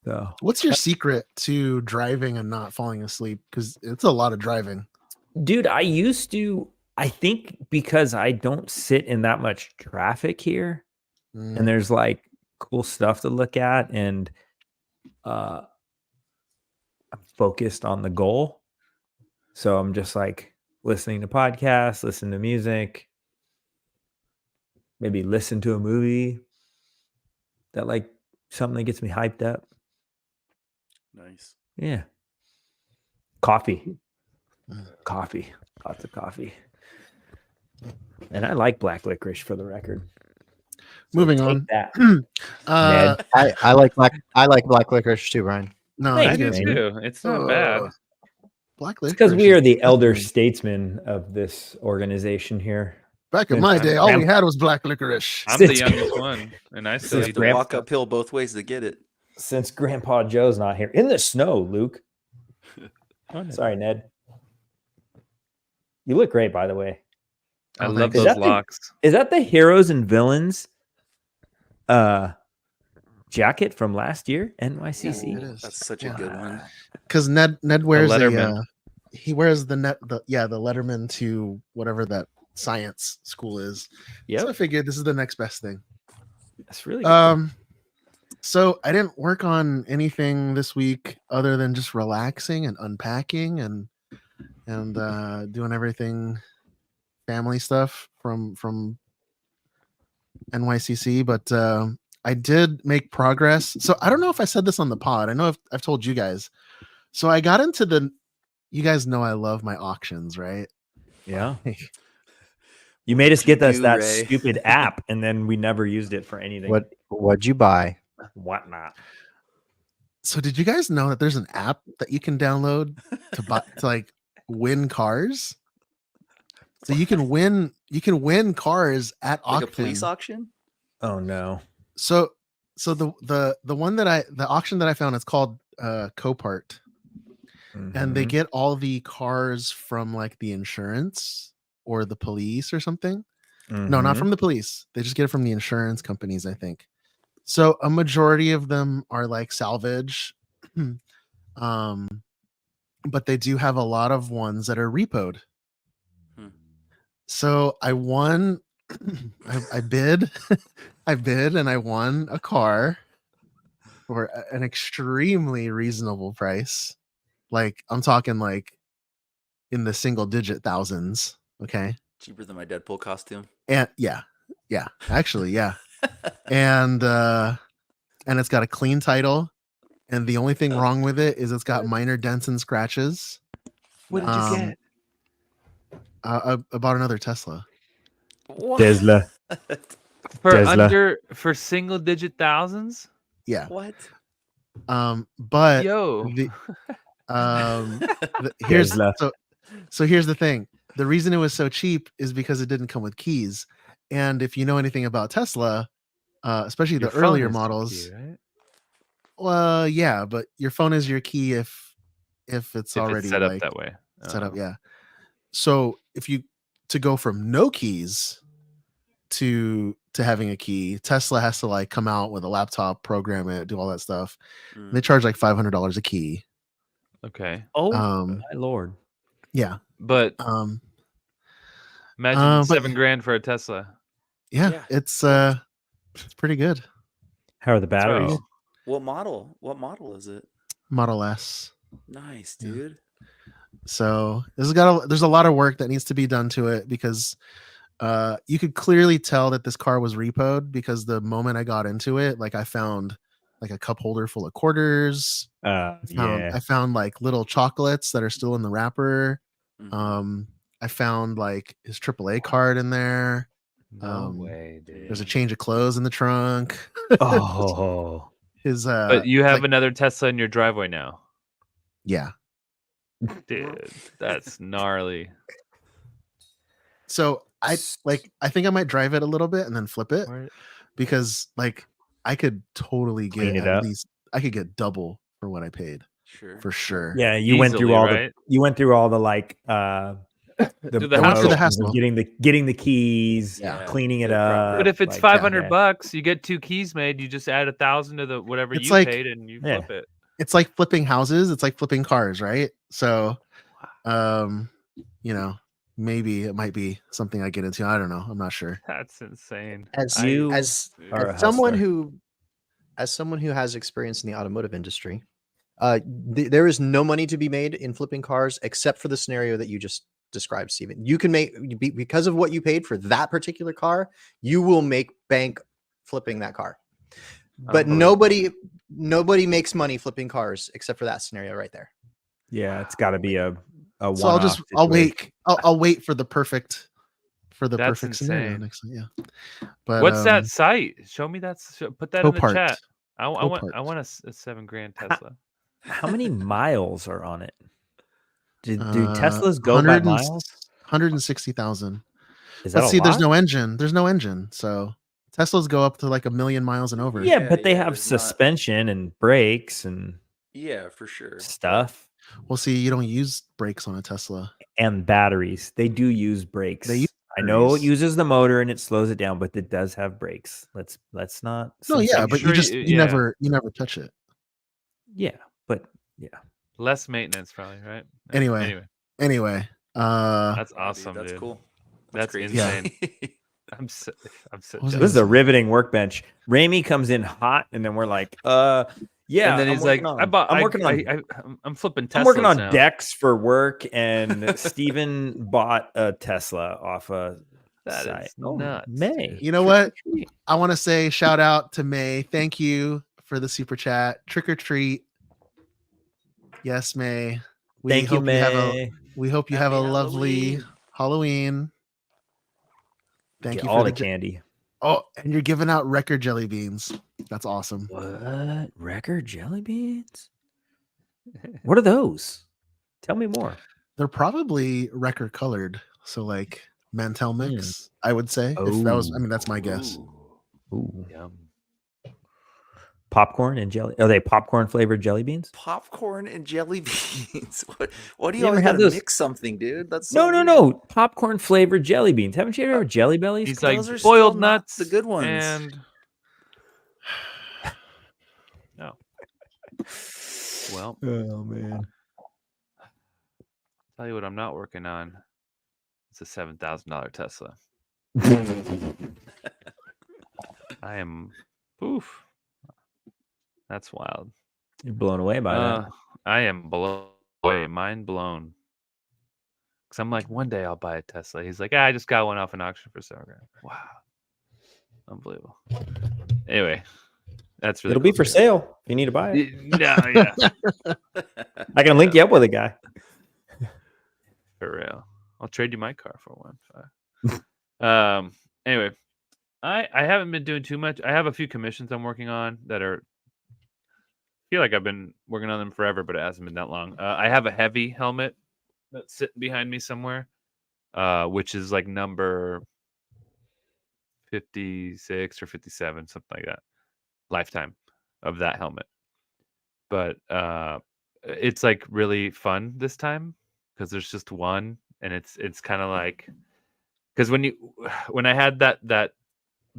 So what's your secret to driving and not falling asleep? Because it's a lot of driving. dude, I think because I don't sit in that much traffic here Mm. and there's like cool stuff to look at and I'm focused on the goal. So I'm just like listening to podcasts, listen to music, maybe listen to a movie that like something that gets me hyped up. Nice. Yeah. Coffee. Mm. Coffee. Lots of coffee. And I like black licorice for the record. Moving Take on. that. Uh, Ned. I like black licorice too, Brian. no, Thank I I do you, guess man. too. It's not bad. Black It's because licorice we are is the elder disgusting. statesmen of this organization here. Back in Since my day, all we Grandpa- had was black licorice. I'm the Since- youngest one, and I still You Since have eat to them. walk uphill both ways to get it. Since Grandpa Joe's not here. In the snow, Luke. Oh, no. Sorry, Ned. You look great, by the way. I Oh, love thanks. Is those that the- locks. Is that the heroes and villains jacket from last year? NYCC. It is. That's such a good one. Because Ned wears Letterman. he wears the Letterman to whatever that science school is. Yep. So I figured this is the next best thing. That's really good. So I didn't work on anything this week other than just relaxing and unpacking and doing everything family stuff from NYCC, but I did make progress. So I don't know if I said this on the pod. I know I've told you guys. So I got into you guys know I love my auctions, right? Yeah. You made us get us do, that Ray? stupid app, and then we never used it for anything. What'd you buy? Whatnot. So did you guys know that there's an app that you can download to buy to like win cars? So you can win cars at Like auction. a police auction? Oh no. So the one the auction that I found is called Copart, and they Mhm. get all the cars from like the insurance or the police or something. No, not Mhm. from the police. They just get it from the insurance companies, I think. So a majority of them are like salvage. But they do have a lot of ones that are repoed. Hmm. So I won I bid I bid and I won a car for an extremely reasonable price. Like I'm talking like in the single digit thousands, okay? Cheaper than my Deadpool costume. And yeah, actually, yeah. And it's got a clean title, and the only thing wrong with it is it's got minor dents and scratches. What did you get? I bought another Tesla. What? Tesla. For single digit thousands? Yeah. What? But Yo. here's Tesla. so here's the thing. The reason it was so cheap is because it didn't come with keys. And if you know anything about Tesla, especially Your the phone earlier is the models, key, right? well, yeah, but your phone is your key if it's If already it's set up like, that way. set up, Oh. yeah. So if you to go from no keys to having a key, Tesla has to like come out with a laptop, program it, do all that stuff. Mm. They charge like $500 a key. Okay. Oh Um, my lord. yeah. But Um, imagine but- $7,000 for a Tesla. yeah, Yeah. it's pretty good. How are the batteries? So, What model? What model is it? Model S. Nice, Yeah. dude. So there's a lot of work that needs to be done to it because you could clearly tell that this car was repoed because the moment I got into it, like I found like a cup holder full of quarters. Yeah. I found like little chocolates that are still in the wrapper. Mhm. I found like his AAA card in there. no way, dude. There's a change of clothes in the trunk. Oh. His But you have like, another Tesla in your driveway now. yeah. Dude, that's gnarly. So I think I might drive it a little bit and then flip it because like I could totally Clean get it at up. least I could get double for what I paid Sure. for sure. Yeah, you went through Easily, all right? the like Do the I went through the hassle. hassle. getting the keys, Yeah. cleaning it The proper- up. But if it's like, $500, you get 2 keys made. You just add 1,000 to the whatever It's you like- paid, and you Yeah. flip it. It's like flipping houses. It's like flipping cars, right? So, you know, maybe it might be something I get into. I don't know. I'm not sure. That's insane. As You as are a as someone hustler. who has experience in the automotive industry, there is no money to be made in flipping cars except for the scenario that you just described, Steven. You can because of what you paid for that particular car, you will make bank flipping that car. But Unbelievable. nobody makes money flipping cars except for that scenario right there. Yeah, it's got to be a So one-off I'll wait. situation. I'll wait for the perfect That's scenario insane. next. Yeah. But What's that site? Show me that. Put that in the Copart. chat. I want Copart. a $7,000 Tesla. How many miles are on it? Do Uh, Teslas go by miles? 160,000. Is that Let's a see. lot? There's no engine. There's no engine. So Teslas go up to like 1,000,000 miles and over. Yeah, Yeah, but they yeah, have there's not- suspension and brakes and Yeah, for sure. stuff Well, see, you don't use brakes on a Tesla. and batteries. They do use brakes. They use I know it batteries. uses the motor and it slows it down, but it does have brakes. Let's not. No, yeah, I'm but sure you just you- you yeah. never touch it. Yeah, but yeah. Less maintenance, probably, right? Anyway. Anyway, That's Wow, dude, awesome, That's dude. cool. That's crazy. insane. I'm so What was I This is a saying? riveting workbench. Raimi comes in hot, and then we're like, yeah. And then I'm he's like, working I on- bought. I'm working on. I'm flipping Teslas I'm working on now. decks for work, and Steven bought a Tesla off a That site. is Oh, nuts, May. dude. You know what? I want to say shout out to May. Thank you for the super chat. Trick or treat. Yes, May. Thank you, May. We hope you have a Happy lovely Halloween. Halloween. Thank Get you all for the the candy. Oh, and you're giving out record jelly beans. That's awesome. What record jelly beans? What are those? Tell me more. They're probably record colored, so like Mantel Hmm. mix. I would say if that was. I Oh. mean, that's my guess. Ooh. Yum. Popcorn and jelly. Are they popcorn flavored jelly beans? Popcorn and jelly beans. What do You you ever always had gotta those- mix something, dude? That's No, so no, weird. no. Popcorn flavored jelly beans. Haven't you ever had jelly bellies? He's like Those are still boiled not nuts, the good ones. and no. Well, Oh man. tell you what, I'm not working on. It's a $7,000 Tesla. I am. Oof. That's wild. You're blown away by that. I am blown away, mind blown. Because I'm like, one day I'll buy a Tesla. He's like, I just got one off an auction for $7,000. Wow, unbelievable. Anyway, that's really It'll be cool for too. sale if you need to buy it. Yeah, I can link you up with a guy. for real. I'll trade you my car for one. Anyway, I haven't been doing too much. I have a few commissions I'm working on that are. Feel like I've been working on them forever, but it hasn't been that long. I have a heavy helmet that's sitting behind me somewhere, which is like number 56 or 57, something like that, lifetime of that helmet. But it's like really fun this time because there's just one, and it's kind of like because when I had that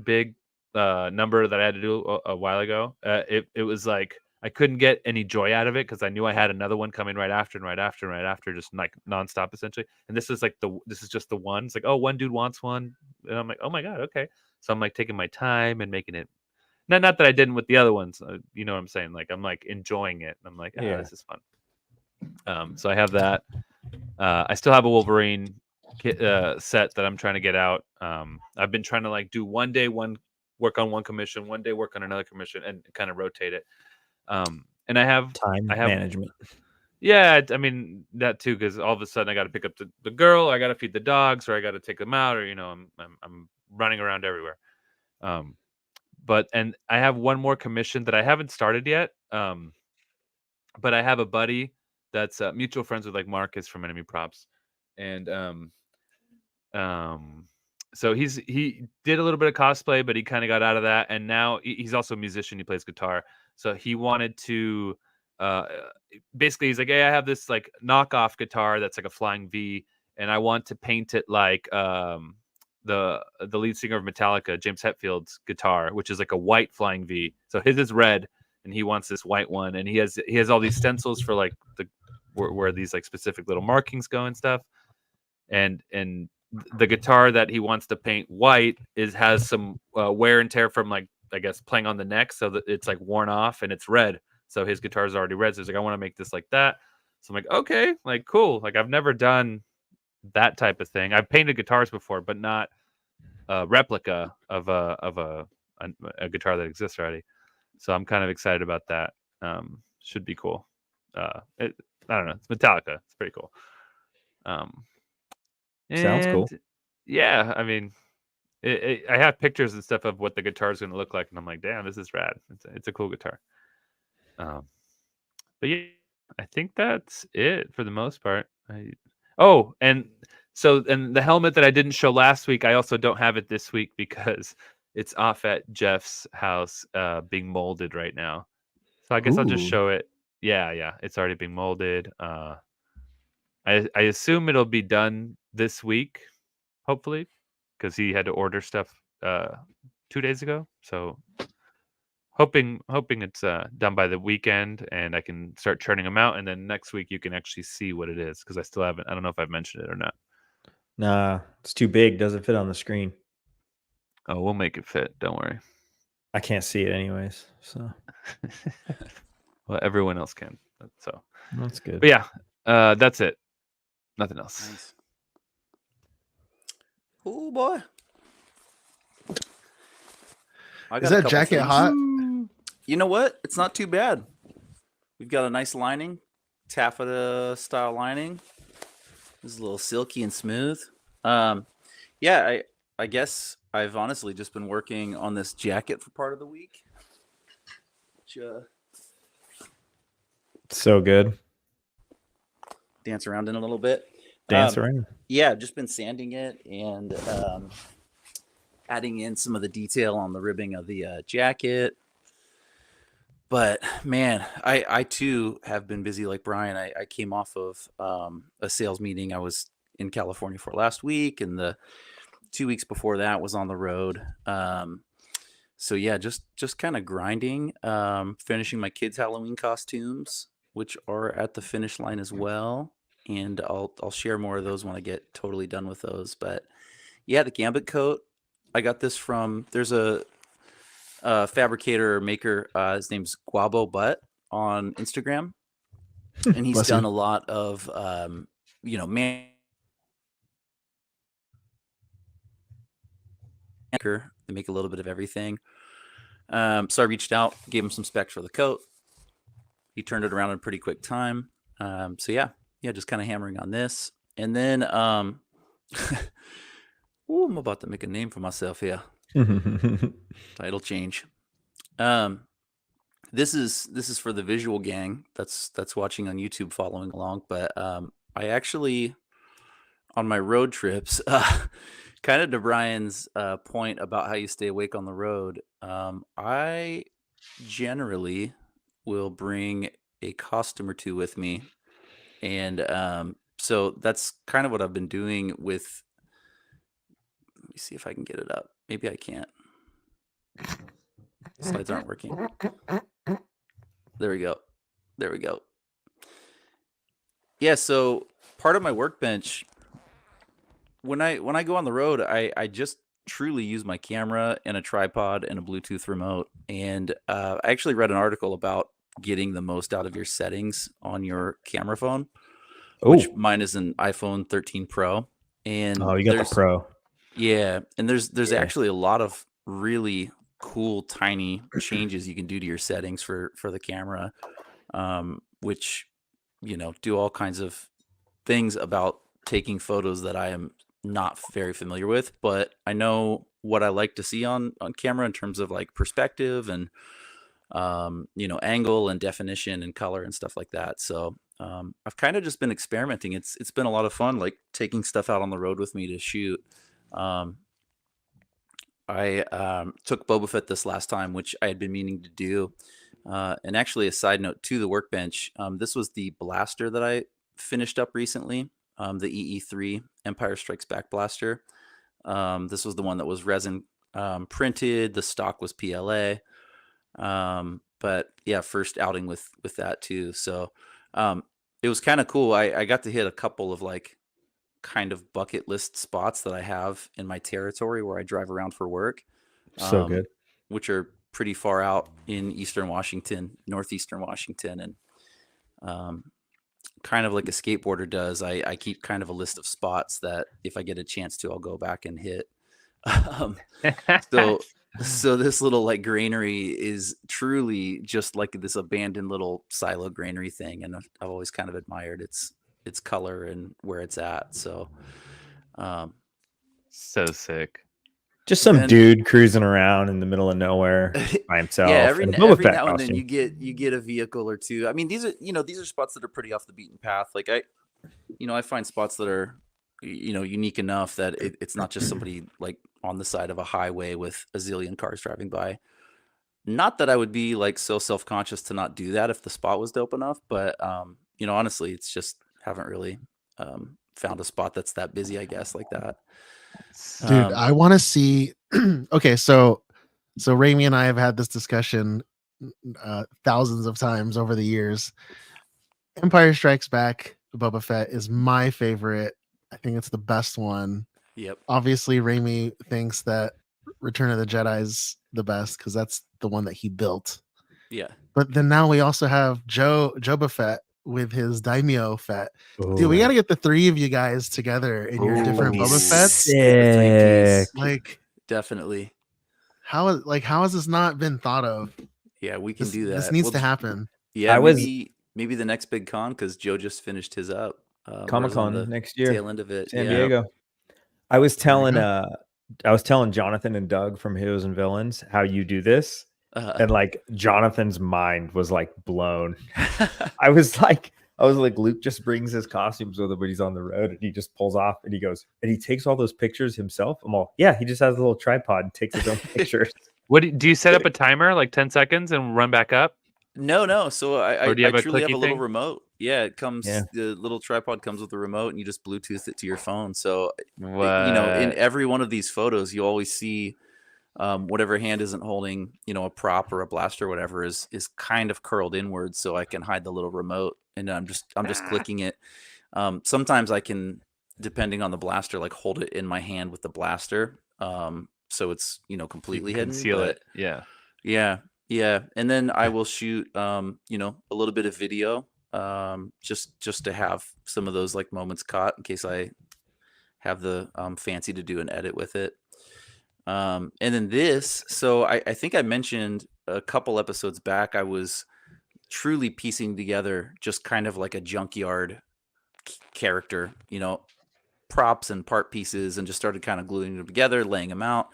big number that I had to do a while ago, it was like I couldn't get any joy out of it because I knew I had another one coming right after and right after and right after, just like nonstop essentially. And this is like this is just the one. It's like, oh, one dude wants one, and I'm like, oh my god, okay. So I'm like taking my time and making it. Not that I didn't with the other ones. You know what I'm saying? Like I'm like enjoying it, and I'm like, Yeah. this is fun. So I have that. I still have a Wolverine set that I'm trying to get out. I've been trying to like do one day work on one commission, one day work on another commission, and kind of rotate it. And I have Time management. Yeah, I mean that too, because all of a sudden I got to pick up the girl, I got to feed the dogs, or I got to take them out, or I'm running around everywhere. But I have one more commission that I haven't started yet. But I have a buddy that's mutual friends with like Marcus from Enemy Props, and so he did a little bit of cosplay, but he kind of got out of that, and now he's also a musician. He plays guitar, so he wanted to. Basically, he's like, hey, I have this like knockoff guitar that's like a Flying V, and I want to paint it like the lead singer of Metallica, James Hetfield's guitar, which is like a white Flying V. So his is red, and he wants this white one, and he has all these stencils for like where these like specific little markings go and stuff, and the guitar that he wants to paint white has some wear and tear from like I guess playing on the neck, so that it's like worn off and it's red. So his guitar is already red. So he's like, I want to make this like that. So I'm like, okay, like cool. Like I've never done that type of thing. I've painted guitars before, but not a replica of a guitar that exists already. So I'm kind of excited about that. Should be cool. I don't know. It's Metallica. It's pretty cool. Sounds cool. Yeah, I mean, I have pictures and stuff of what the guitar is going to look like, and I'm like, damn, this is rad. It's a cool guitar. But yeah, I think that's it for the most part. And the helmet that I didn't show last week, I also don't have it this week because it's off at Jeff's house, being molded right now. So I guess I'll just show it. Yeah, it's already being molded. I assume it'll be done this week, hopefully, because he had to order stuff 2 days ago. So hoping it's done by the weekend, and I can start churning them out, and then next week you can actually see what it is, because I still haven't. I don't know if I've mentioned it or not. Nah, it's too big. Doesn't fit on the screen. Oh, we'll make it fit. Don't worry. I can't see it anyways. So well, everyone else can. So that's good. But yeah, that's it. Nothing else. Nice. Oh boy. Is that jacket hot? You know what? It's not too bad. We've got a nice lining, taffeta style lining. It's a little silky and smooth. Yeah, I guess I've honestly just been working on this jacket for part of the week. Which, so good. Dance around in a little bit. Dance around. Yeah, I've just been sanding it and adding in some of the detail on the ribbing of the jacket. But man, I too have been busy like Brian. I came off of a sales meeting I was in California for last week, and the 2 weeks before that was on the road. So yeah, just kind of grinding, finishing my kids' Halloween costumes, which are at the finish line as well. And I'll share more of those when I get totally done with those. But yeah, the Gambit coat, I got this from, there's a fabricator or maker, his name's Guabo Butt on Instagram, and he's done a lot of man anchor. They make a little bit of everything. So I reached out, gave him some specs for the coat. He turned it around in a pretty quick time. So yeah, just kind of hammering on this. And then I'm about to make a name for myself here. Title change. This is for the visual gang that's watching on YouTube, following along. But I actually, on my road trips, kind of to Brian's point about how you stay awake on the road, I generally will bring a costume or two with me. And so that's kind of what I've been doing with. Let me see if I can get it up. Maybe I can't. Slides aren't working. There we go. Yeah, so part of my workbench, when I go on the road, I just truly use my camera and a tripod and a Bluetooth remote. And I actually read an article about getting the most out of your settings on your camera phone, which mine is an iPhone 13 Pro. And you got the Pro. Yeah, and there's actually a lot of really cool tiny changes you can do to your settings for the camera, which do all kinds of things about taking photos that I am not very familiar with, but I know what I like to see on camera in terms of like perspective and angle and definition and color and stuff like that. So I've kind of just been experimenting. It's been a lot of fun, like taking stuff out on the road with me to shoot. I took Boba Fett this last time, which I had been meaning to do. And actually, a side note to the workbench, this was the blaster that I finished up recently, the EE3 Empire Strikes Back blaster. This was the one that was resin printed. The stock was PLA. But yeah, first outing with that too. So it was kind of cool. I got to hit a couple of like kind of bucket list spots that I have in my territory where I drive around for work. So good. Which are pretty far out in Eastern Washington, Northeastern Washington. And kind of like a skateboarder does, I keep kind of a list of spots that if I get a chance to, I'll go back and hit. So this little like granary is truly just like this abandoned little silo granary thing. And I've always kind of admired its color and where it's at. So so sick. Just some dude cruising around in the middle of nowhere by himself. Yeah, every now and then you get a vehicle or two. I mean, these are spots that are pretty off the beaten path. Like I find spots that are unique enough that it's not just somebody like on the side of a highway with a zillion cars driving by. Not that I would be like so self-conscious to not do that if the spot was dope enough, but honestly, it's just haven't really found a spot that's that busy, I guess, like that. Dude, I want to see. Okay, so Raimi and I have had this discussion thousands of times over the years. Empire Strikes Back, Boba Fett is my favorite. I think it's the best one. Yep. Obviously, Raimi thinks that Return of the Jedi is the best because that's the one that he built. Yeah. But then now we also have Boba Fett with his Daimyo Fett. Ooh. Dude, we got to get the three of you guys together in your different Boba Fetts. Sick. Like, definitely. how has this not been thought of? Yeah, we can do that. This needs to happen. Yeah, maybe the next big con, because Joe just finished his up. Comic-Con next year. Tail end of it. San Diego. I was telling Jonathan and Doug from Heroes and Villains how you do this. And like Jonathan's mind was like blown. I was like, Luke just brings his costumes with him when he's on the road and he just pulls off and he goes and he takes all those pictures himself. I'm all, yeah, he just has a little tripod and takes his own pictures. What do you set up a timer like 10 seconds and run back up? No. So I truly have a little thing? remote. Yeah, it comes. Yeah. The little tripod comes with a remote, and you just Bluetooth it to your phone. So in every one of these photos, you always see whatever hand isn't holding, a prop or a blaster or whatever is kind of curled inwards, so I can hide the little remote, and I'm just clicking it. Sometimes I can, depending on the blaster, like hold it in my hand with the blaster, so it's completely hidden. Conceal it. Yeah. And then I will shoot a little bit of video, just to have some of those like moments caught in case I have the fancy to do an edit with it. And then this, so I think I mentioned a couple episodes back, I was truly piecing together just kind of like a junkyard character, props and part pieces, and just started kind of gluing them together, laying them out,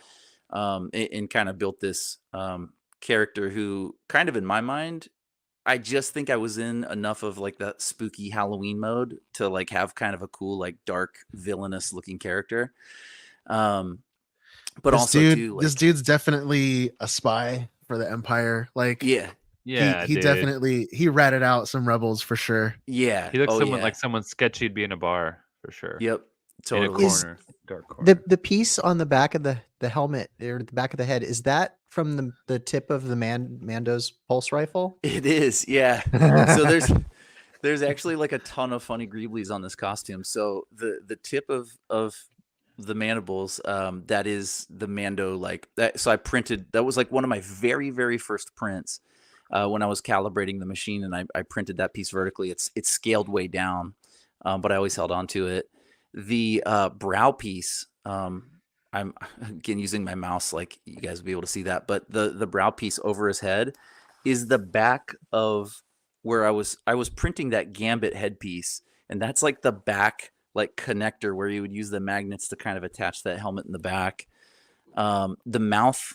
and kind of built this character who kind of in my mind, I just think I was in enough of like that spooky Halloween mode to like have kind of a cool, like dark villainous looking character. But This also dude, too, this like, dude's definitely a spy for the Empire. Like, yeah, Yeah, he dude. definitely he ratted out some rebels for sure. yeah. He looks Oh, someone yeah. like someone sketchy to be in a bar for sure. Yep, In a totally. corner, dark corner. The piece on the back of the helmet or the back of the head, is that from the tip of the Mando's pulse rifle? It is, yeah. So there's actually like a ton of funny greeblies on this costume. So the tip of the mandibles, that is the Mando, like that. So I printed, that was like one of my very, very first prints when I was calibrating the machine, and I printed that piece vertically. It's scaled way down, but I always held on to it. The brow piece, I'm again using my mouse, like you guys will be able to see that, but the brow piece over his head is the back of where I was printing that Gambit headpiece, and that's like the back like connector where you would use the magnets to kind of attach that helmet in the back. The mouth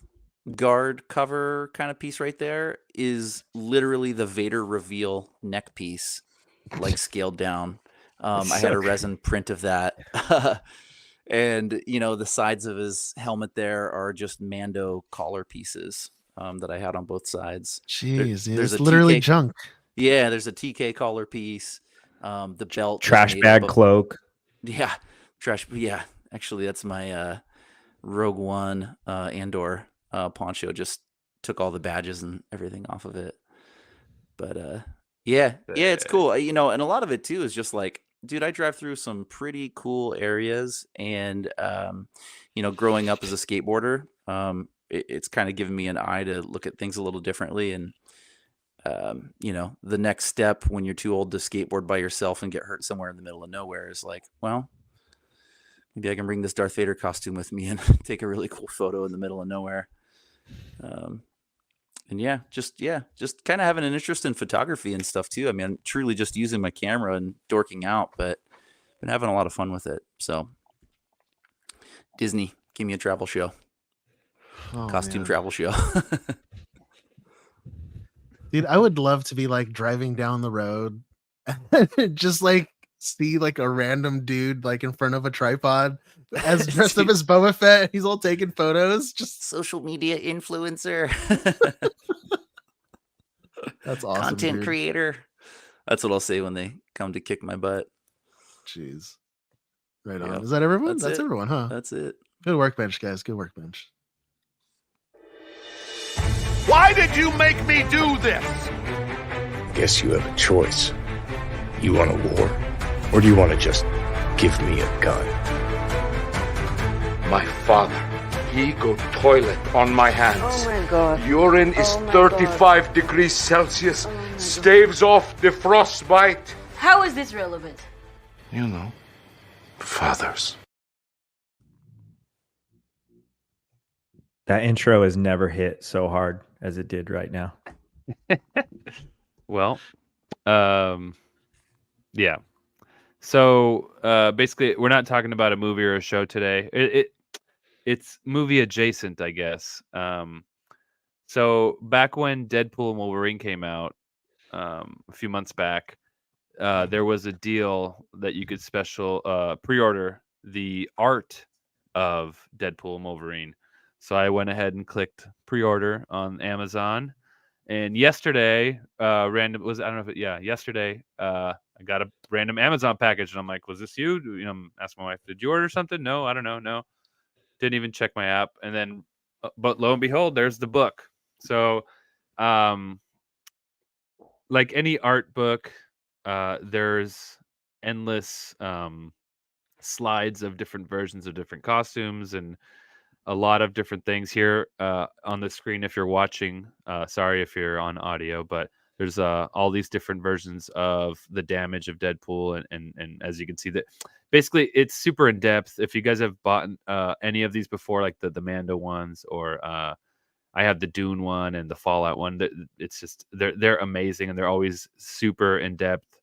guard cover kind of piece right there is literally the Vader reveal neck piece, like scaled down. I had a resin print of that. And the sides of his helmet there are just Mando collar pieces that I had on both sides. Jeez, dude, there's it's a literally TK junk. Yeah, there's a TK collar piece. The belt is Trash made bag up of- cloak. Yeah, trash. Yeah, actually, that's my Rogue One Andor poncho. Just took all the badges and everything off of it. But yeah, it's cool. And a lot of it too is just like, dude, I drive through some pretty cool areas, and growing up as a skateboarder, it's kind of given me an eye to look at things a little differently. And the next step when you're too old to skateboard by yourself and get hurt somewhere in the middle of nowhere is like, well, maybe I can bring this Darth Vader costume with me and take a really cool photo in the middle of nowhere. And just kind of having an interest in photography and stuff too. I mean, I'm truly just using my camera and dorking out, but been having a lot of fun with it. So Disney, give me a travel show, costume man. travel show. Dude, I would love to be like driving down the road and just like see like a random dude like in front of a tripod as dressed up as Boba Fett. He's all taking photos. Just Social media influencer. that's awesome. Content dude. creator. That's what I'll say when they come to kick my butt. Jeez. Right on. Yep. Is that everyone? That's it. everyone, huh? That's it. Good workbench, guys. Good workbench. Why did you make me do this? Guess you have a choice. You want a war, or do you want to just give me a gun? My father, he go toilet on my hands. Oh my God. Urine is Oh my 35 degrees Celsius. Staves off the frostbite. How is this relevant? You know, fathers. That intro has never hit so hard as it did right now. Well, yeah. So basically, we're not talking about a movie or a show today. It's movie adjacent, I guess. So back when Deadpool and Wolverine came out a few months back, there was a deal that you could pre-order the art of Deadpool and Wolverine. So I went ahead and clicked pre-order on Amazon. And yesterday, yesterday, I got a random Amazon package, and I'm like, "Was this you?" Asked my wife, "Did you order something?" No, I don't know. No, didn't even check my app. And then, but lo and behold, there's the book. So, like any art book, there's endless slides of different versions of different costumes and a lot of different things here on the screen if you're watching. Sorry if you're on audio, but there's all these different versions of the damage of Deadpool, and as you can see that basically it's super in depth. If you guys have bought any of these before, like the Mando ones, or I have the Dune one and the Fallout one, it's just they're amazing, and they're always super in depth,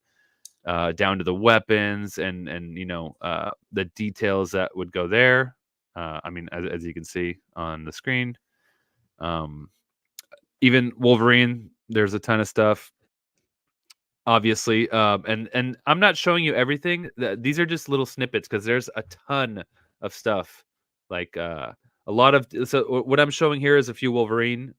down to the weapons and the details that would go there. I mean, as you can see on the screen, even Wolverine, there's a ton of stuff, obviously. And I'm not showing you everything. These are just little snippets because there's a ton of stuff. Like a lot of. So what I'm showing here is a few Wolverine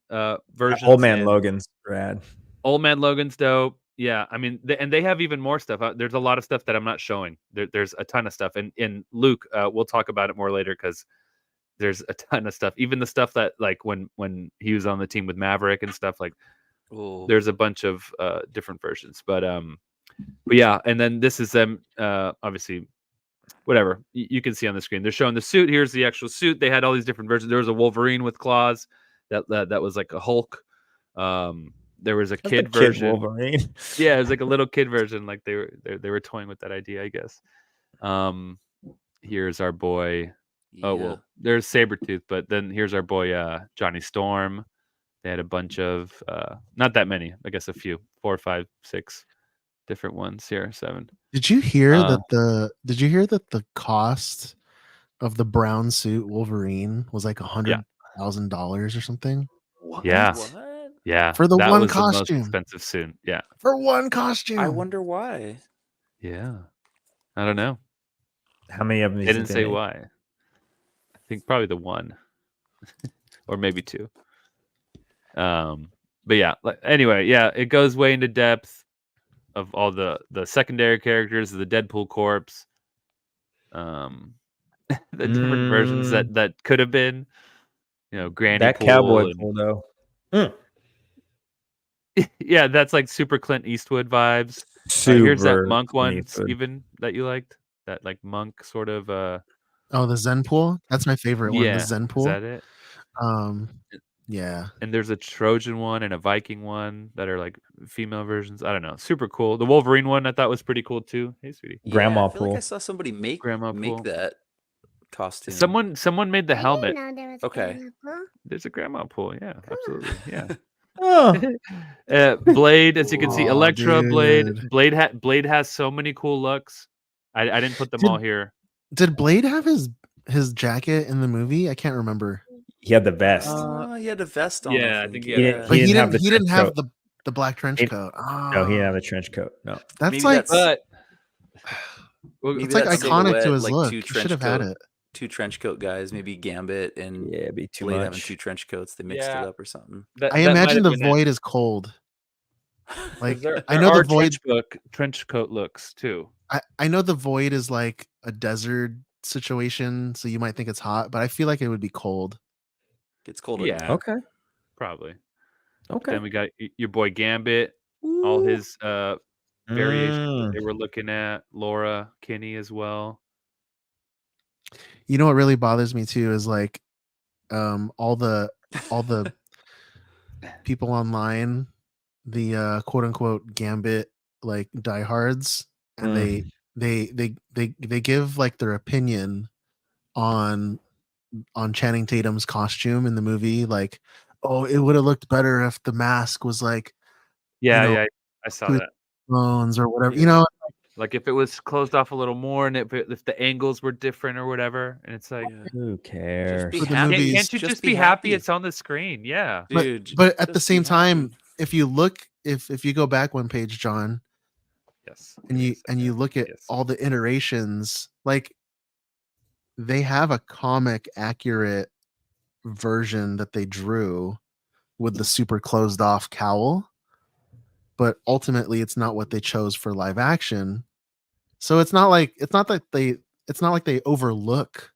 versions. Old Man Logan's rad. Old Man Logan's dope. Yeah, I mean, they have even more stuff. There's a lot of stuff that I'm not showing. There's a ton of stuff, and in Luke, we'll talk about it more later because there's a ton of stuff. Even the stuff that like when he was on the team with Maverick and stuff, like there's a bunch of different versions. But yeah, and then this is them. Obviously, whatever you can see on the screen. They're showing the suit. Here's the actual suit. They had all these different versions. There was a Wolverine with claws. That was like a Hulk. There was a kid version. Wolverine. Yeah, it was like a little kid version. Like they were toying with that idea, I guess. Here's our boy. Yeah. Oh well, there's Sabretooth, but then here's our boy Johnny Storm. They had a bunch of not that many, I guess a few, 4, 5, 6 different ones here, 7. Did you hear that the cost of the brown suit Wolverine was like $100,000 or something? What? Yeah. What? Yeah, for the one costume, the most expensive suit. Yeah, for one costume. I wonder why. Yeah, I don't know. How many of them? They didn't say why. I think probably the one, or maybe 2. But yeah. Anyway, yeah, it goes way into depth of all the secondary characters of the Deadpool corps. The different versions that could have been. Granny. That Pool cowboy pool though. Yeah, that's like super Clint Eastwood vibes. Here's that monk one, Steven, that you liked. That like monk sort of. Oh, the Zen pool. That's my favorite one. Yeah, The Zen pool. Is that it? Yeah. And there's a Trojan one and a Viking one that are like female versions. I don't know. Super cool. The Wolverine one I thought was pretty cool too. Hey, sweetie. Yeah, Grandma I feel pool. like I saw somebody make that costume. Someone made the helmet. Okay. There's a grandma pool. Yeah, absolutely. Yeah. Oh. Blade, as you can see, Electra, dude. Blade has so many cool looks. I didn't put them all here. Did Blade have his jacket in the movie? I can't remember. He had the vest. He had a vest on. Yeah, I think he had. But he didn't have coat. the black trench coat. Oh. No, he didn't have a trench coat. No, that's Maybe like. Maybe it's like that iconic to his like look. He should have had it. 2 trench coat guys, maybe Gambit and it'd be too Blade much. having 2 trench coats. They mixed it up or something. I imagine the Void is cold. Like I know the Void trench coat looks too. I know the Void is like a desert situation, so you might think it's hot, but I feel like it would be cold. Gets colder. Yeah. Now. Okay. Probably. Okay. Then we got your boy Gambit. Ooh. All his variations that they were looking at. Laura Kinney as well. You know what really bothers me too is like all the people online, the quote unquote Gambit like diehards, and they give like their opinion on Channing Tatum's costume in the movie, like, oh, it would have looked better if the mask was like, I saw that, bones or whatever, like if it was closed off a little more and if the angles were different or whatever, and it's like, who cares? Can't you just be happy it's on the screen? Yeah, dude. But at the same time, if you look, if you go back one page, John, yes, and you look at all the iterations, like they have a comic accurate version that they drew with the super closed off cowl, but ultimately it's not what they chose for live action. So it's not like they overlook,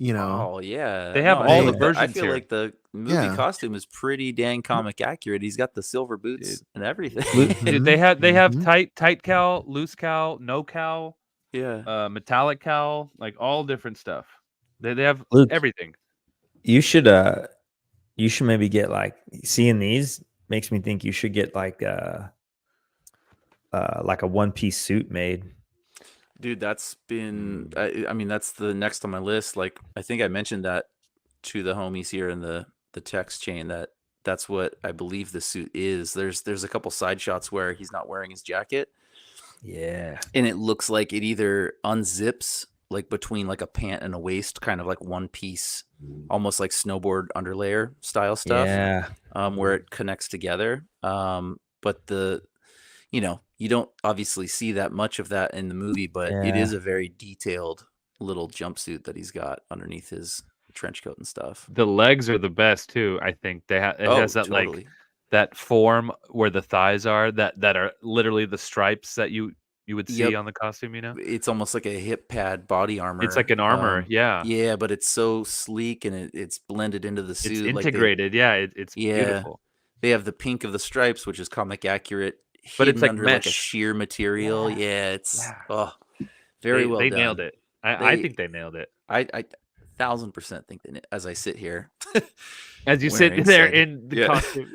Oh yeah, they have all the versions. I feel here. like the movie costume is pretty dang comic accurate. He's got the silver boots and everything. Dude, they have tight cowl, loose cowl, no cowl, metallic cowl, like all different stuff. They have Luke, everything. You should maybe get like seeing these. makes me think you should get like a one-piece suit made. Dude, that's been. I mean, that's the next on my list. Like, I think I mentioned that to the homies here in the text chain that's what I believe the suit is. There's a couple side shots where he's not wearing his jacket. Yeah. And it looks like it either unzips like between like a pant and a waist, kind of like one piece, almost like snowboard underlayer style stuff. Yeah. Where it connects together. But you don't obviously see that much of that in the movie, but it is a very detailed little jumpsuit that he's got underneath his trench coat and stuff. The legs are the best too. I think it has that totally. like that form where the thighs are that are literally the stripes that you would see on the costume. It's almost like a hip pad body armor. It's like an armor. Yeah, but it's so sleek and it's blended into the suit. It's integrated. It's beautiful. They have the pink of the stripes, which is comic accurate, but it's like under mesh. like a sheer material. It's very well they done. nailed it. I think they nailed it. I 1000% think that as I sit here, as you sit there in the costume,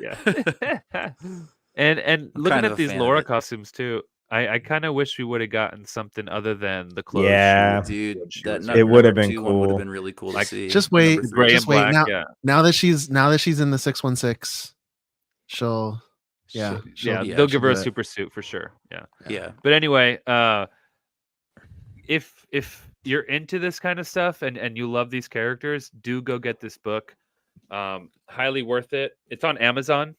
and looking at these Laura costumes too, I kind of wish we would have gotten something other than the clothes. Yeah, dude, it would have been cool. Would have been really cool to see. Just wait, gray and black. Now that she's in the 616, she'll they'll give her a super suit for sure. Yeah. But anyway, if you're into this kind of stuff and you love these characters, do go get this book. Highly worth it. It's on Amazon,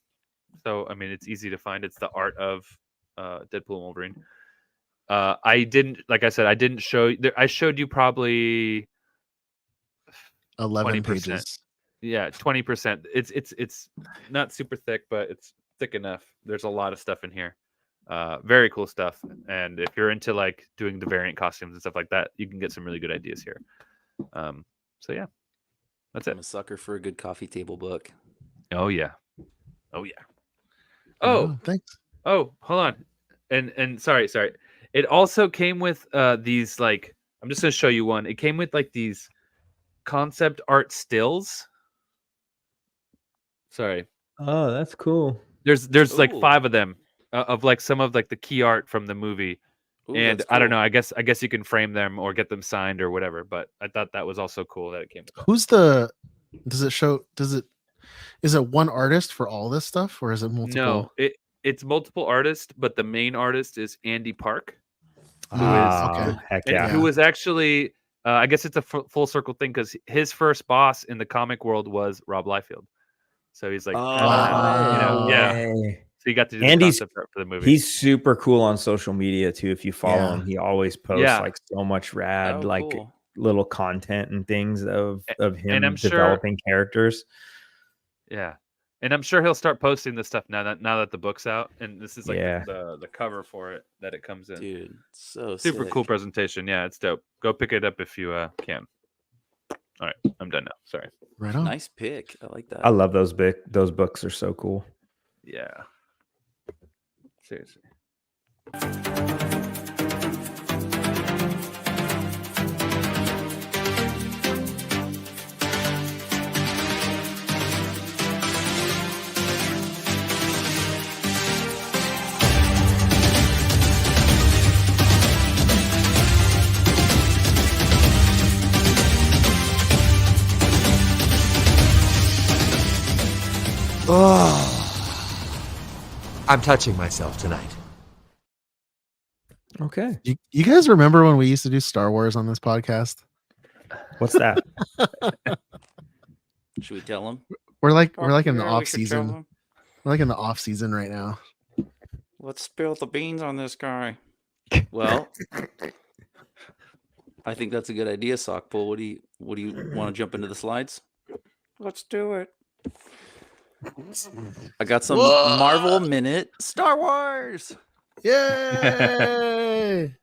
so I mean it's easy to find. It's The Art of Deadpool and Wolverine. I didn't show you. I showed you probably 11 20%. pages. Yeah, 20%. It's not super thick, but it's thick enough. There's a lot of stuff in here. Very cool stuff. And if you're into like doing the variant costumes and stuff like that, you can get some really good ideas here. So yeah, that's it. I'm a sucker for a good coffee table book. Oh yeah. Oh, thanks. Oh, hold on. And sorry. It also came with these like, I'm just gonna show you one. It came with like these concept art stills. Sorry. Oh, that's cool. There's like 5 of them of like some of like the key art from the movie. Ooh, and cool. I don't know. I guess you can frame them or get them signed or whatever. But I thought that was also cool that it came with that. Who's the? Is it one artist for all this stuff, or is it multiple? No, it's multiple artists, but the main artist is Andy Park, who who was actually I guess it's a full circle thing because his first boss in the comic world was Rob Liefeld. So he's like, So you got to do the concept art for the movie. He's super cool on social media too. If you follow him, he always posts like so much rad cool. little content and things of him and developing characters. Yeah. And I'm sure he'll start posting this stuff now that the book's out. And this is like the cover for it that it comes in. Dude, so super sick. cool presentation. Yeah, it's dope. Go pick it up if you can. All right, I'm done now. Sorry. Right on. Nice pick. I like that. I love those books are so cool. Yeah. Seriously. I'm touching myself tonight. Okay. You guys remember when we used to do Star Wars on this podcast? What's that? Should we tell him? We're like in the Yeah, off we should tell season. him. We're like in the off season right now. Let's spill the beans on this guy. Well, I think that's a good idea, Sockpool. What do you want to jump into the slides? Let's do it. I got some Marvel Minute Star Wars. Yay!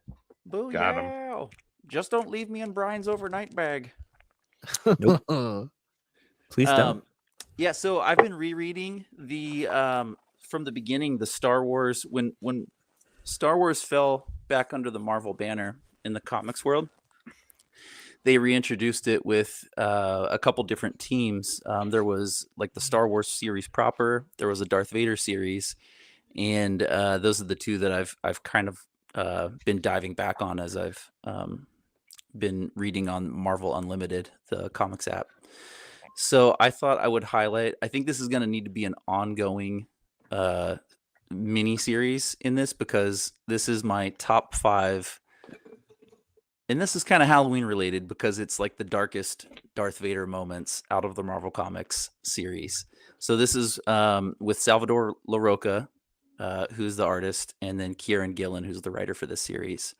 Boo, Got yeah. Just don't leave me in Brian's overnight bag. Please don't. Yeah, so I've been rereading the from the beginning, the Star Wars when Star Wars fell back under the Marvel banner in the comics world. they reintroduced it with a couple different teams. There was like the Star Wars series proper. There was a Darth Vader series, and those are the two that I've kind of been diving back on as I've been reading on Marvel Unlimited, the comics app. So I thought I would highlight. I think this is going to need to be an ongoing mini series in this, because this is my top 5. And this is kind of Halloween related because it's like the darkest Darth Vader moments out of the Marvel Comics series. So this is with Salvador Larroca, who's the artist, and then Kieran Gillen, who's the writer for this series.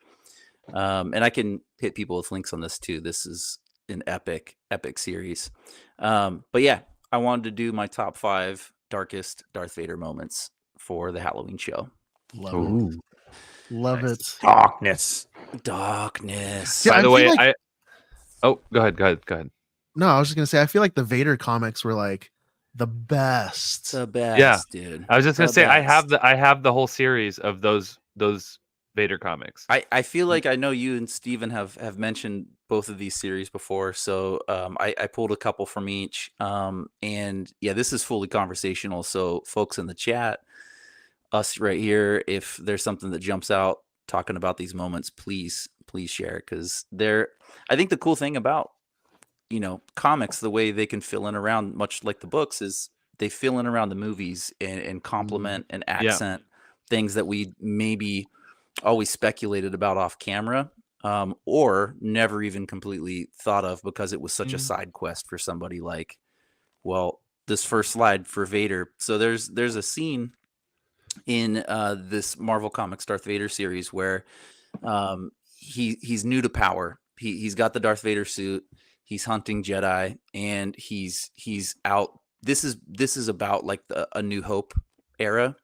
And I can hit people with links on this too. This is an epic series. But yeah, I wanted to do my top 5 darkest Darth Vader moments for the Halloween show. Love it. Love it. Darkness. Yeah, By the I way, feel like- go ahead. No, I was just gonna say I feel like the Vader comics were like the best. The best, Yeah. dude. I was just gonna The say I best. have the whole series of those Vader comics. I feel like I know you and Steven have mentioned both of these series before, so I pulled a couple from each. And yeah, this is fully conversational. So folks in the chat, us right here, if there's something that jumps out talking about these moments, please share it, because I think the cool thing about comics, the way they can fill in around, much like the books, is they fill in around the movies and complement and accent things that we maybe always speculated about off camera, or never even completely thought of because it was such a side quest for somebody. Like, well, this first slide for Vader. So there's a scene in this Marvel Comics Darth Vader series where he's new to power. He's got the Darth Vader suit. He's hunting Jedi, and he's out. This is about like a New Hope era.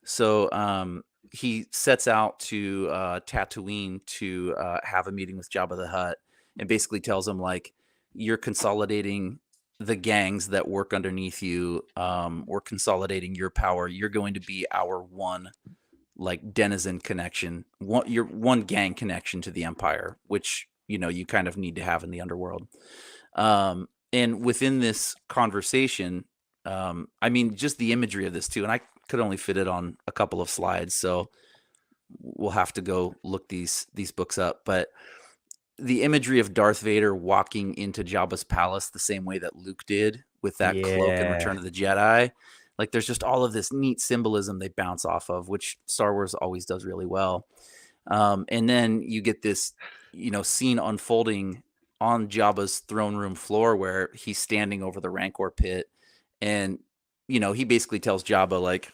So he sets out to Tatooine to have a meeting with Jabba the Hutt, and basically tells him, like, you're consolidating the gangs that work underneath you, or consolidating your power. You're going to be our one, like, denizen connection, your one gang connection to the Empire, which you kind of need to have in the underworld. And within this conversation, I mean, just the imagery of this too, and I could only fit it on a couple of slides, so we'll have to go look these books up. But the imagery of Darth Vader walking into Jabba's palace the same way that Luke did with that cloak in Return of the Jedi, like, there's just all of this neat symbolism they bounce off of, which Star Wars always does really well. And then you get this, scene unfolding on Jabba's throne room floor where he's standing over the Rancor pit, and he basically tells Jabba, like,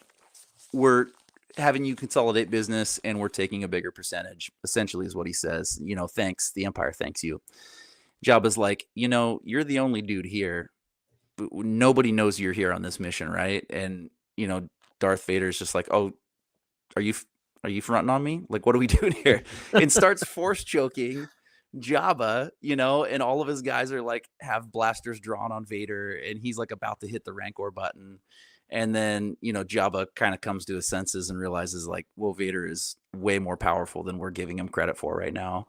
we're having you consolidate business and we're taking a bigger percentage, essentially, is what he says. Thanks, the Empire thanks you. Jabba's like, you're the only dude here. Nobody knows you're here on this mission, right? And Darth Vader's just like, oh, are you fronting on me? Like, what are we doing here? And starts force choking Jabba, and all of his guys are like, have blasters drawn on Vader, and he's like about to hit the Rancor button. And then, Jabba kind of comes to his senses and realizes, like, well, Vader is way more powerful than we're giving him credit for right now.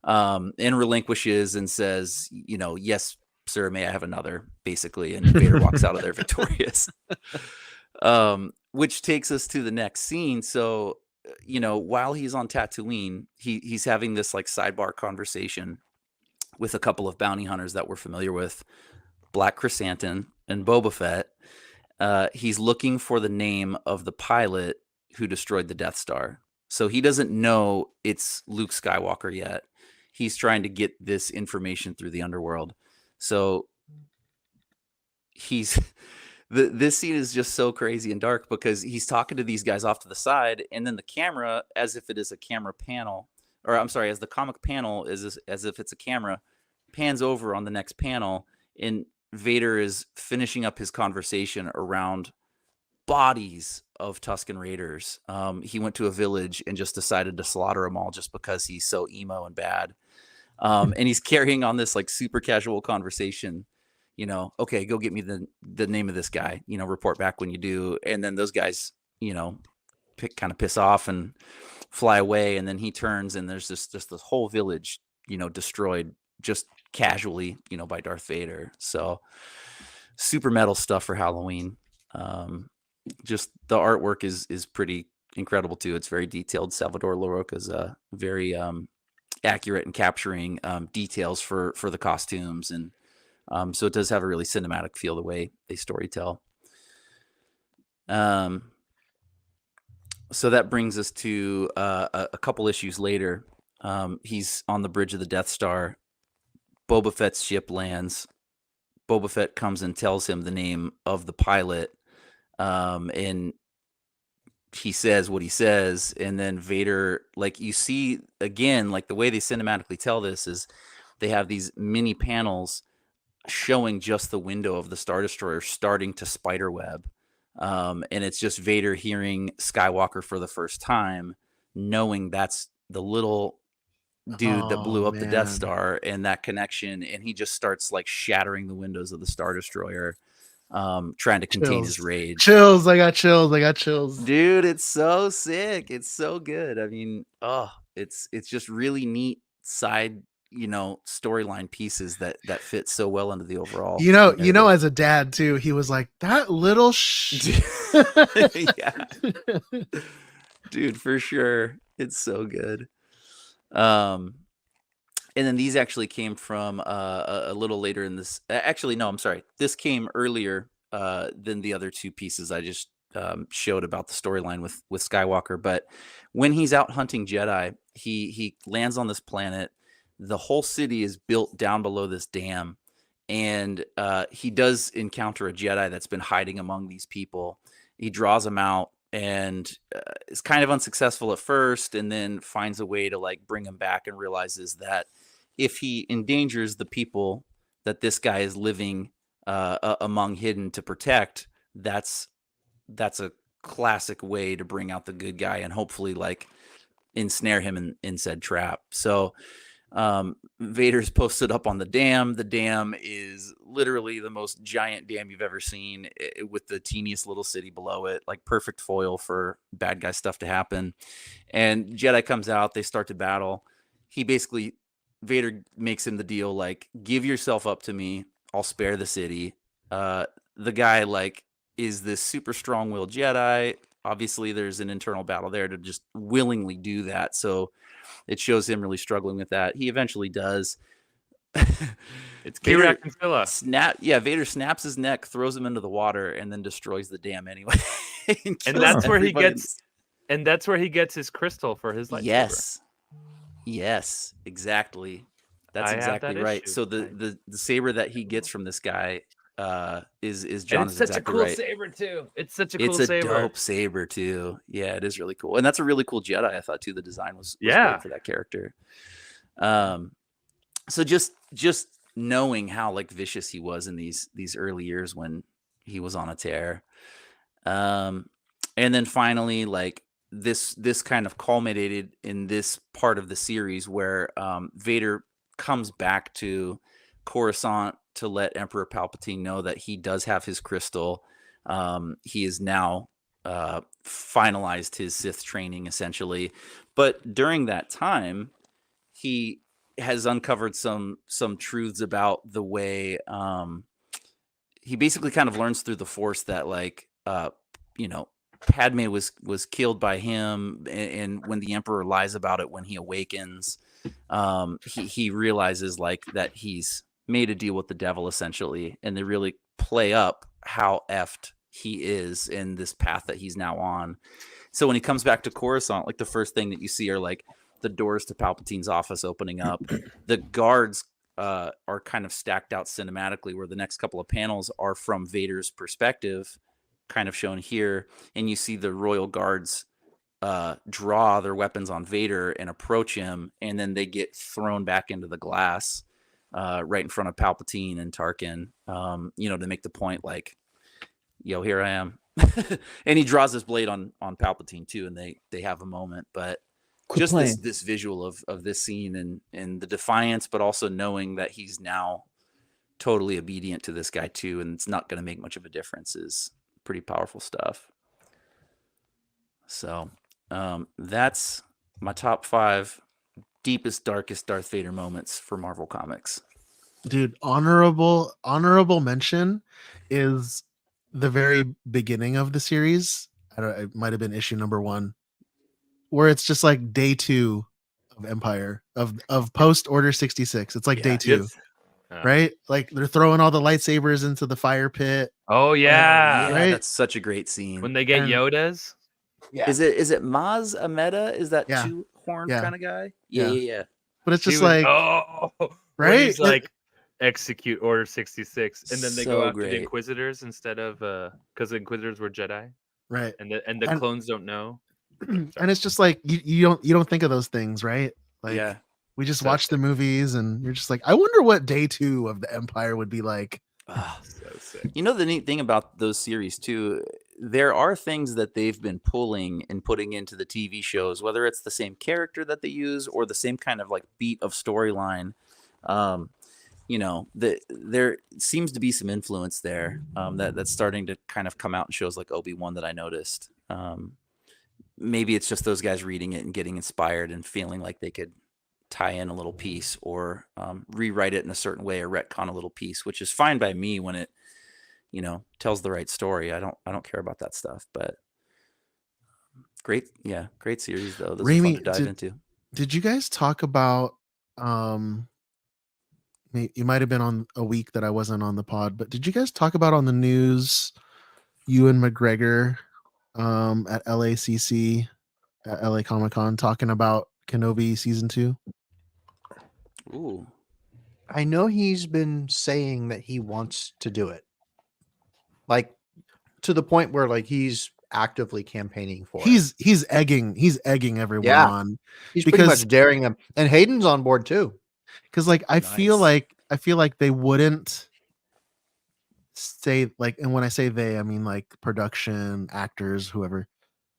And relinquishes and says, yes, sir, may I have another, basically. And Vader walks out of there victorious. Which takes us to the next scene. So, while he's on Tatooine, he's having this like sidebar conversation with a couple of bounty hunters that we're familiar with, Black Chrysanthemum and Boba Fett. He's looking for the name of the pilot who destroyed the Death Star. So he doesn't know it's Luke Skywalker yet. He's trying to get this information through the underworld. So this scene is just so crazy and dark because he's talking to these guys off to the side, and then the camera, as if it is a camera panel, or I'm sorry, as the comic panel is as if it's a camera, pans over on the next panel, and Vader is finishing up his conversation around bodies of Tusken Raiders. He went to a village and just decided to slaughter them all just because he's so emo and bad. And he's carrying on this like super casual conversation. Okay, go get me the name of this guy, report back when you do. And then those guys, kind of piss off and fly away. And then he turns and there's just this whole village, destroyed just casually, by Darth Vader. So super metal stuff for Halloween. Just the artwork is pretty incredible too. It's very detailed. Salvador Larroca is very accurate in capturing details for the costumes, and so it does have a really cinematic feel the way they storytell. So that brings us to a couple issues later. He's on the bridge of the Death Star. Boba Fett's ship lands. Boba Fett comes and tells him the name of the pilot, and he says what he says, and then Vader, like, you see again, like the way they cinematically tell this is they have these mini panels showing just the window of the Star Destroyer starting to spiderweb. And it's just Vader hearing Skywalker for the first time, knowing that's the little dude that blew up the Death Star, and that connection. And he just starts like shattering the windows of the Star Destroyer, trying to contain his rage. Chills. I got chills. Dude, it's so sick. It's so good. I mean, it's just really neat side, storyline pieces that fit so well into the overall. As a dad too, he was like, that little yeah. Dude, for sure. It's so good. And then these actually came from a little later in this. Actually, no, I'm sorry. This came earlier than the other two pieces I just showed about the storyline with Skywalker. But when he's out hunting Jedi, he lands on this planet. The whole city is built down below this dam, and he does encounter a Jedi that's been hiding among these people. He draws him out, and is kind of unsuccessful at first, and then finds a way to like bring him back, and realizes that if he endangers the people that this guy is living among hidden to protect, that's a classic way to bring out the good guy and hopefully like ensnare him in said trap. So Vader's posted up on the dam. The dam is literally the most giant dam you've ever seen, with the teeniest little city below it, like perfect foil for bad guy stuff to happen. And Jedi comes out, they start to battle. Vader makes him the deal, like, give yourself up to me, I'll spare the city. The guy like is this super strong-willed Jedi. Obviously there's an internal battle there to just willingly do that, so it shows him really struggling with that. He eventually does. It's Kira Kinsilla. Vader snaps his neck, throws him into the water, and then destroys the dam anyway. and that's where he gets his crystal for his lightsaber. Yes, exactly. That's exactly right. Issue. So the saber that he gets from this guy is John. It's such exactly a cool right. saber too. It's such a cool saber. It's a dope saber too. Yeah, it is really cool, and that's a really cool Jedi. I thought too. The design was great for that character. So just knowing how like vicious he was in these early years when he was on a tear, and then finally like this kind of culminated in this part of the series where Vader comes back to Coruscant to let Emperor Palpatine know that he does have his crystal. He is now finalized his Sith training essentially, but during that time he has uncovered some truths about the way he basically kind of learns through the Force that like Padme was killed by him, and when the Emperor lies about it when he awakens, he realizes like that he's made a deal with the devil essentially, and they really play up how effed he is in this path that he's now on. So when he comes back to Coruscant, like the first thing that you see are like the doors to Palpatine's office opening up. The guards are kind of stacked out cinematically, where the next couple of panels are from Vader's perspective, kind of shown here, and you see the royal guards draw their weapons on Vader and approach him, and then they get thrown back into the glass right in front of Palpatine and Tarkin, to make the point like, yo, here I am. And he draws his blade on Palpatine too, and they have a moment. But just this visual of this scene and the defiance, but also knowing that he's now totally obedient to this guy too, and it's not going to make much of a difference, is pretty powerful stuff. So that's my top 5 deepest, darkest Darth Vader moments for Marvel Comics. Dude, honorable mention is the very beginning of the series. I don't, it might have been issue number 1, where it's just like day 2 of Empire of post Order 66. It's like day 2, right? Like they're throwing all the lightsabers into the fire pit. Oh yeah, right? That's such a great scene. When they get Yodas. Yeah. Is it Maz Ameda? Is that Yeah. 2-horned Yeah. kind of guy? Yeah. Yeah. But it's He just was- like when right? he's like execute Order 66, and then they go So after the great. Inquisitors instead of because the Inquisitors were Jedi, right. and the And- clones don't know. And it's just like you don't think of those things, right? Like Yeah. we just So watch the movies and you're just like, I wonder what day 2 of the Empire would be like. So sick. You know the neat thing about those series too, there are things that they've been pulling and putting into the TV shows, whether it's the same character that they use or the same kind of like beat of storyline. There seems to be some influence there that's starting to kind of come out in shows like Obi-Wan that I noticed. Maybe it's just those guys reading it and getting inspired and feeling like they could tie in a little piece or rewrite it in a certain way or retcon a little piece, which is fine by me when it, tells the right story. I don't care about that stuff, but great series though. Those are fun Rami, to dive into. Did you guys talk about you might have been on a week that I wasn't on the pod, but did you guys talk about on the news Ewan McGregor at LACC at LA Comic-Con talking about Kenobi season 2? Ooh. I know he's been saying that he wants to do it, like to the point where like he's actively campaigning for it. He's egging everyone Yeah. on. He's pretty much daring them, and Hayden's on board too. Because like I feel like they wouldn't say like, and when I say they, I mean like production, actors, whoever.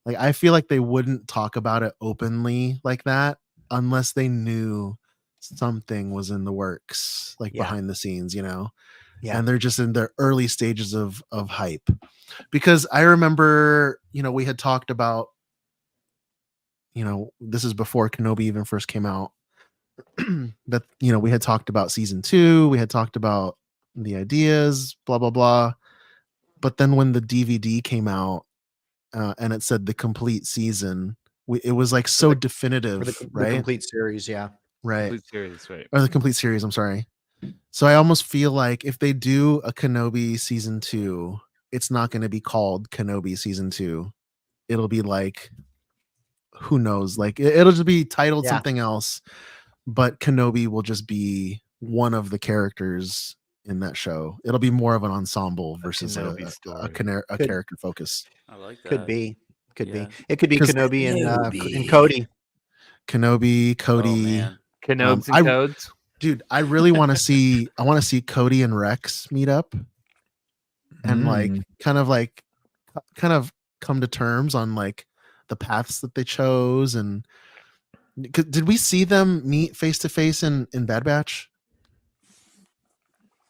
Like I feel like they wouldn't talk about it openly like that unless they knew something was in the works, like Yeah. behind the scenes, Yeah. And they're just in the early stages of hype. Because I remember, we had talked about, this is before Kenobi even first came out. That we had talked about season 2, we had talked about the ideas, blah blah blah. But then when the DVD came out and it said the complete season, it was like so definitive, The right? complete series, yeah. Right. Complete series, right? Or the complete series, I'm sorry. So I almost feel like if they do a Kenobi season 2, it's not going to be called Kenobi season 2. It'll be like, who knows? Like it'll just be titled Yeah. something else, but Kenobi will just be one of the characters in that show. It'll be more of an ensemble versus a Kenobi story. character focus. I like that. Could be. Yeah. It could be 'Cause- Kenobi and Kenobi. Cody. Kenobi, Oh, Cody. man. Kenobes and I- Codes. Dude, I really want to see. I want to see Cody and Rex meet up, and like kind of come to terms on like the paths that they chose. And did we see them meet face to face in Bad Batch?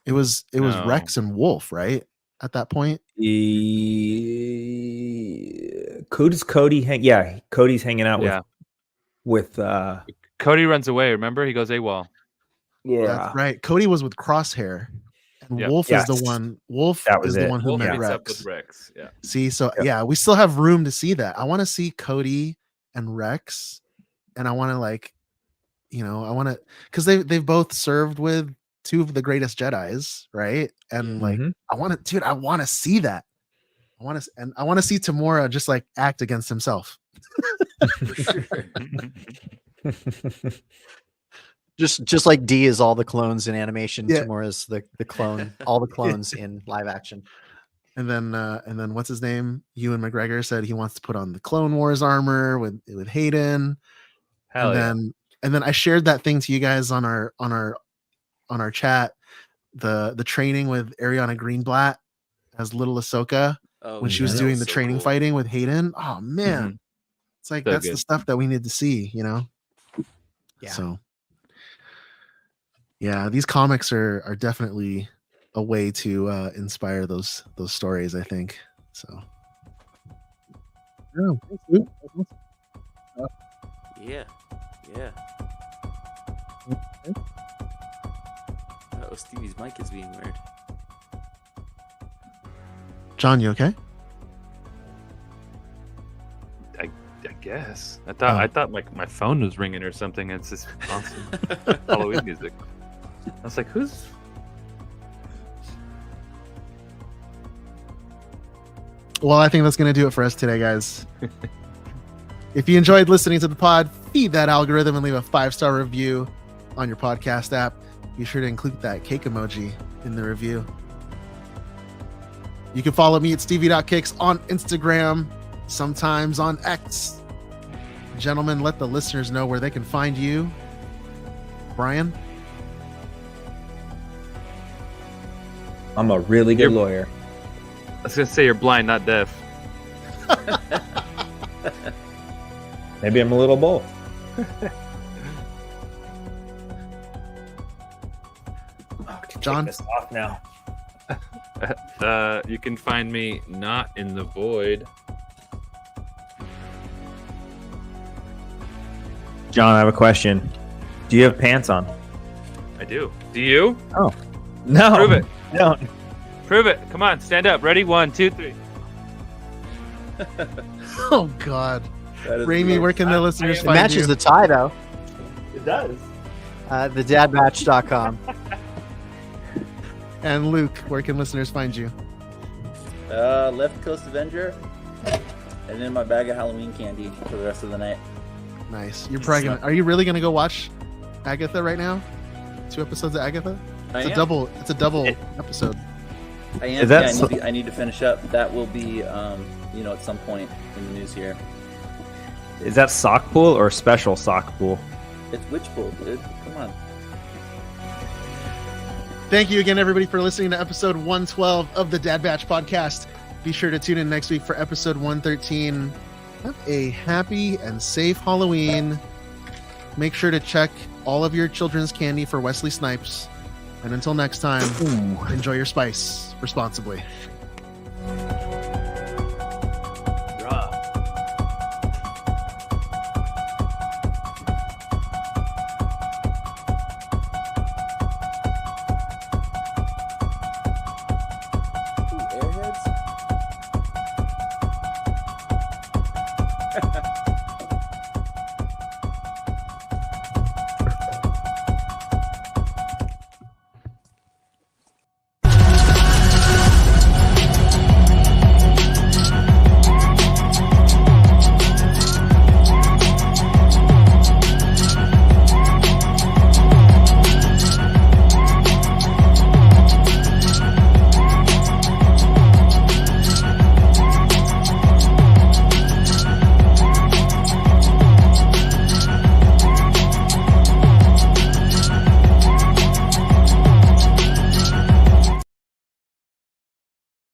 It was No. Rex and Wolf, right? At that point, Cody's Cody's hanging out Yeah. with Cody runs away. Remember, he goes AWOL. that's right. Cody was with Crosshair, and Yep. Wolf is the Yes. one. Wolf That was is the it. one who Wolf met meets Rex. up with Rex. Yeah. See, so Yep. yeah, we still have room to see that. I want to see Cody and Rex, and I want to I want to because they've both served with 2 of the greatest Jedis, right? And like I want to see that. I want to see Tamora just like act against himself. Just like D is all the clones in animation, Yeah. Tamora's the clone, all the clones in live action. And then what's his name? Ewan McGregor said he wants to put on the Clone Wars armor with Hayden. Hell yeah. And then I shared that thing to you guys on our chat, the training with Ariana Greenblatt as little Ahsoka Oh, when she was that doing the so training cool. fighting with Hayden. Oh man, it's like So that's the good. stuff that we need to see, Yeah. So yeah, these comics are definitely a way to inspire those stories, I think. So yeah, thanks, Luke. Yeah. That was mic is being weird. John, you okay? I guess. I thought my phone was ringing or something. It's this constant Halloween music. I was like, who's? Well, I think that's going to do it for us today, guys. If you enjoyed listening to the pod, feed that algorithm and leave a 5-star review on your podcast app. Be sure to include that cake emoji in the review. You can follow me at stevie.kicks on Instagram, sometimes on X. Gentlemen, let the listeners know where they can find you. Brian? I'm a really good lawyer. I was gonna say you're blind, not deaf. Maybe I'm a little both. John? Take this off now. You can find me not in the void. John, I have a question. Do you have pants on? I do. Do you? Oh. No. Prove it. No. Prove it. Come on, stand up. Ready? 1, 2, 3. Oh, God. Raimi, where can the listeners It find matches you? the tie, though. It does. Thedadbatch.com. And Luke, where can listeners find you? Left Coast Avenger, and then my bag of Halloween candy for the rest of the night. Nice. You're probably gonna, are you really going to go watch Agatha right now? 2 episodes of Agatha? It's a double episode. I am. Yeah, I need to finish up. That will be, at some point in the news here. Is that sock pool or special sock pool? It's witch pool, dude. Come on. Thank you again, everybody, for listening to episode 112 of the Dad Batch podcast. Be sure to tune in next week for episode 113. Have a happy and safe Halloween. Make sure to check all of your children's candy for Wesley Snipes. And until next time, enjoy your spice responsibly.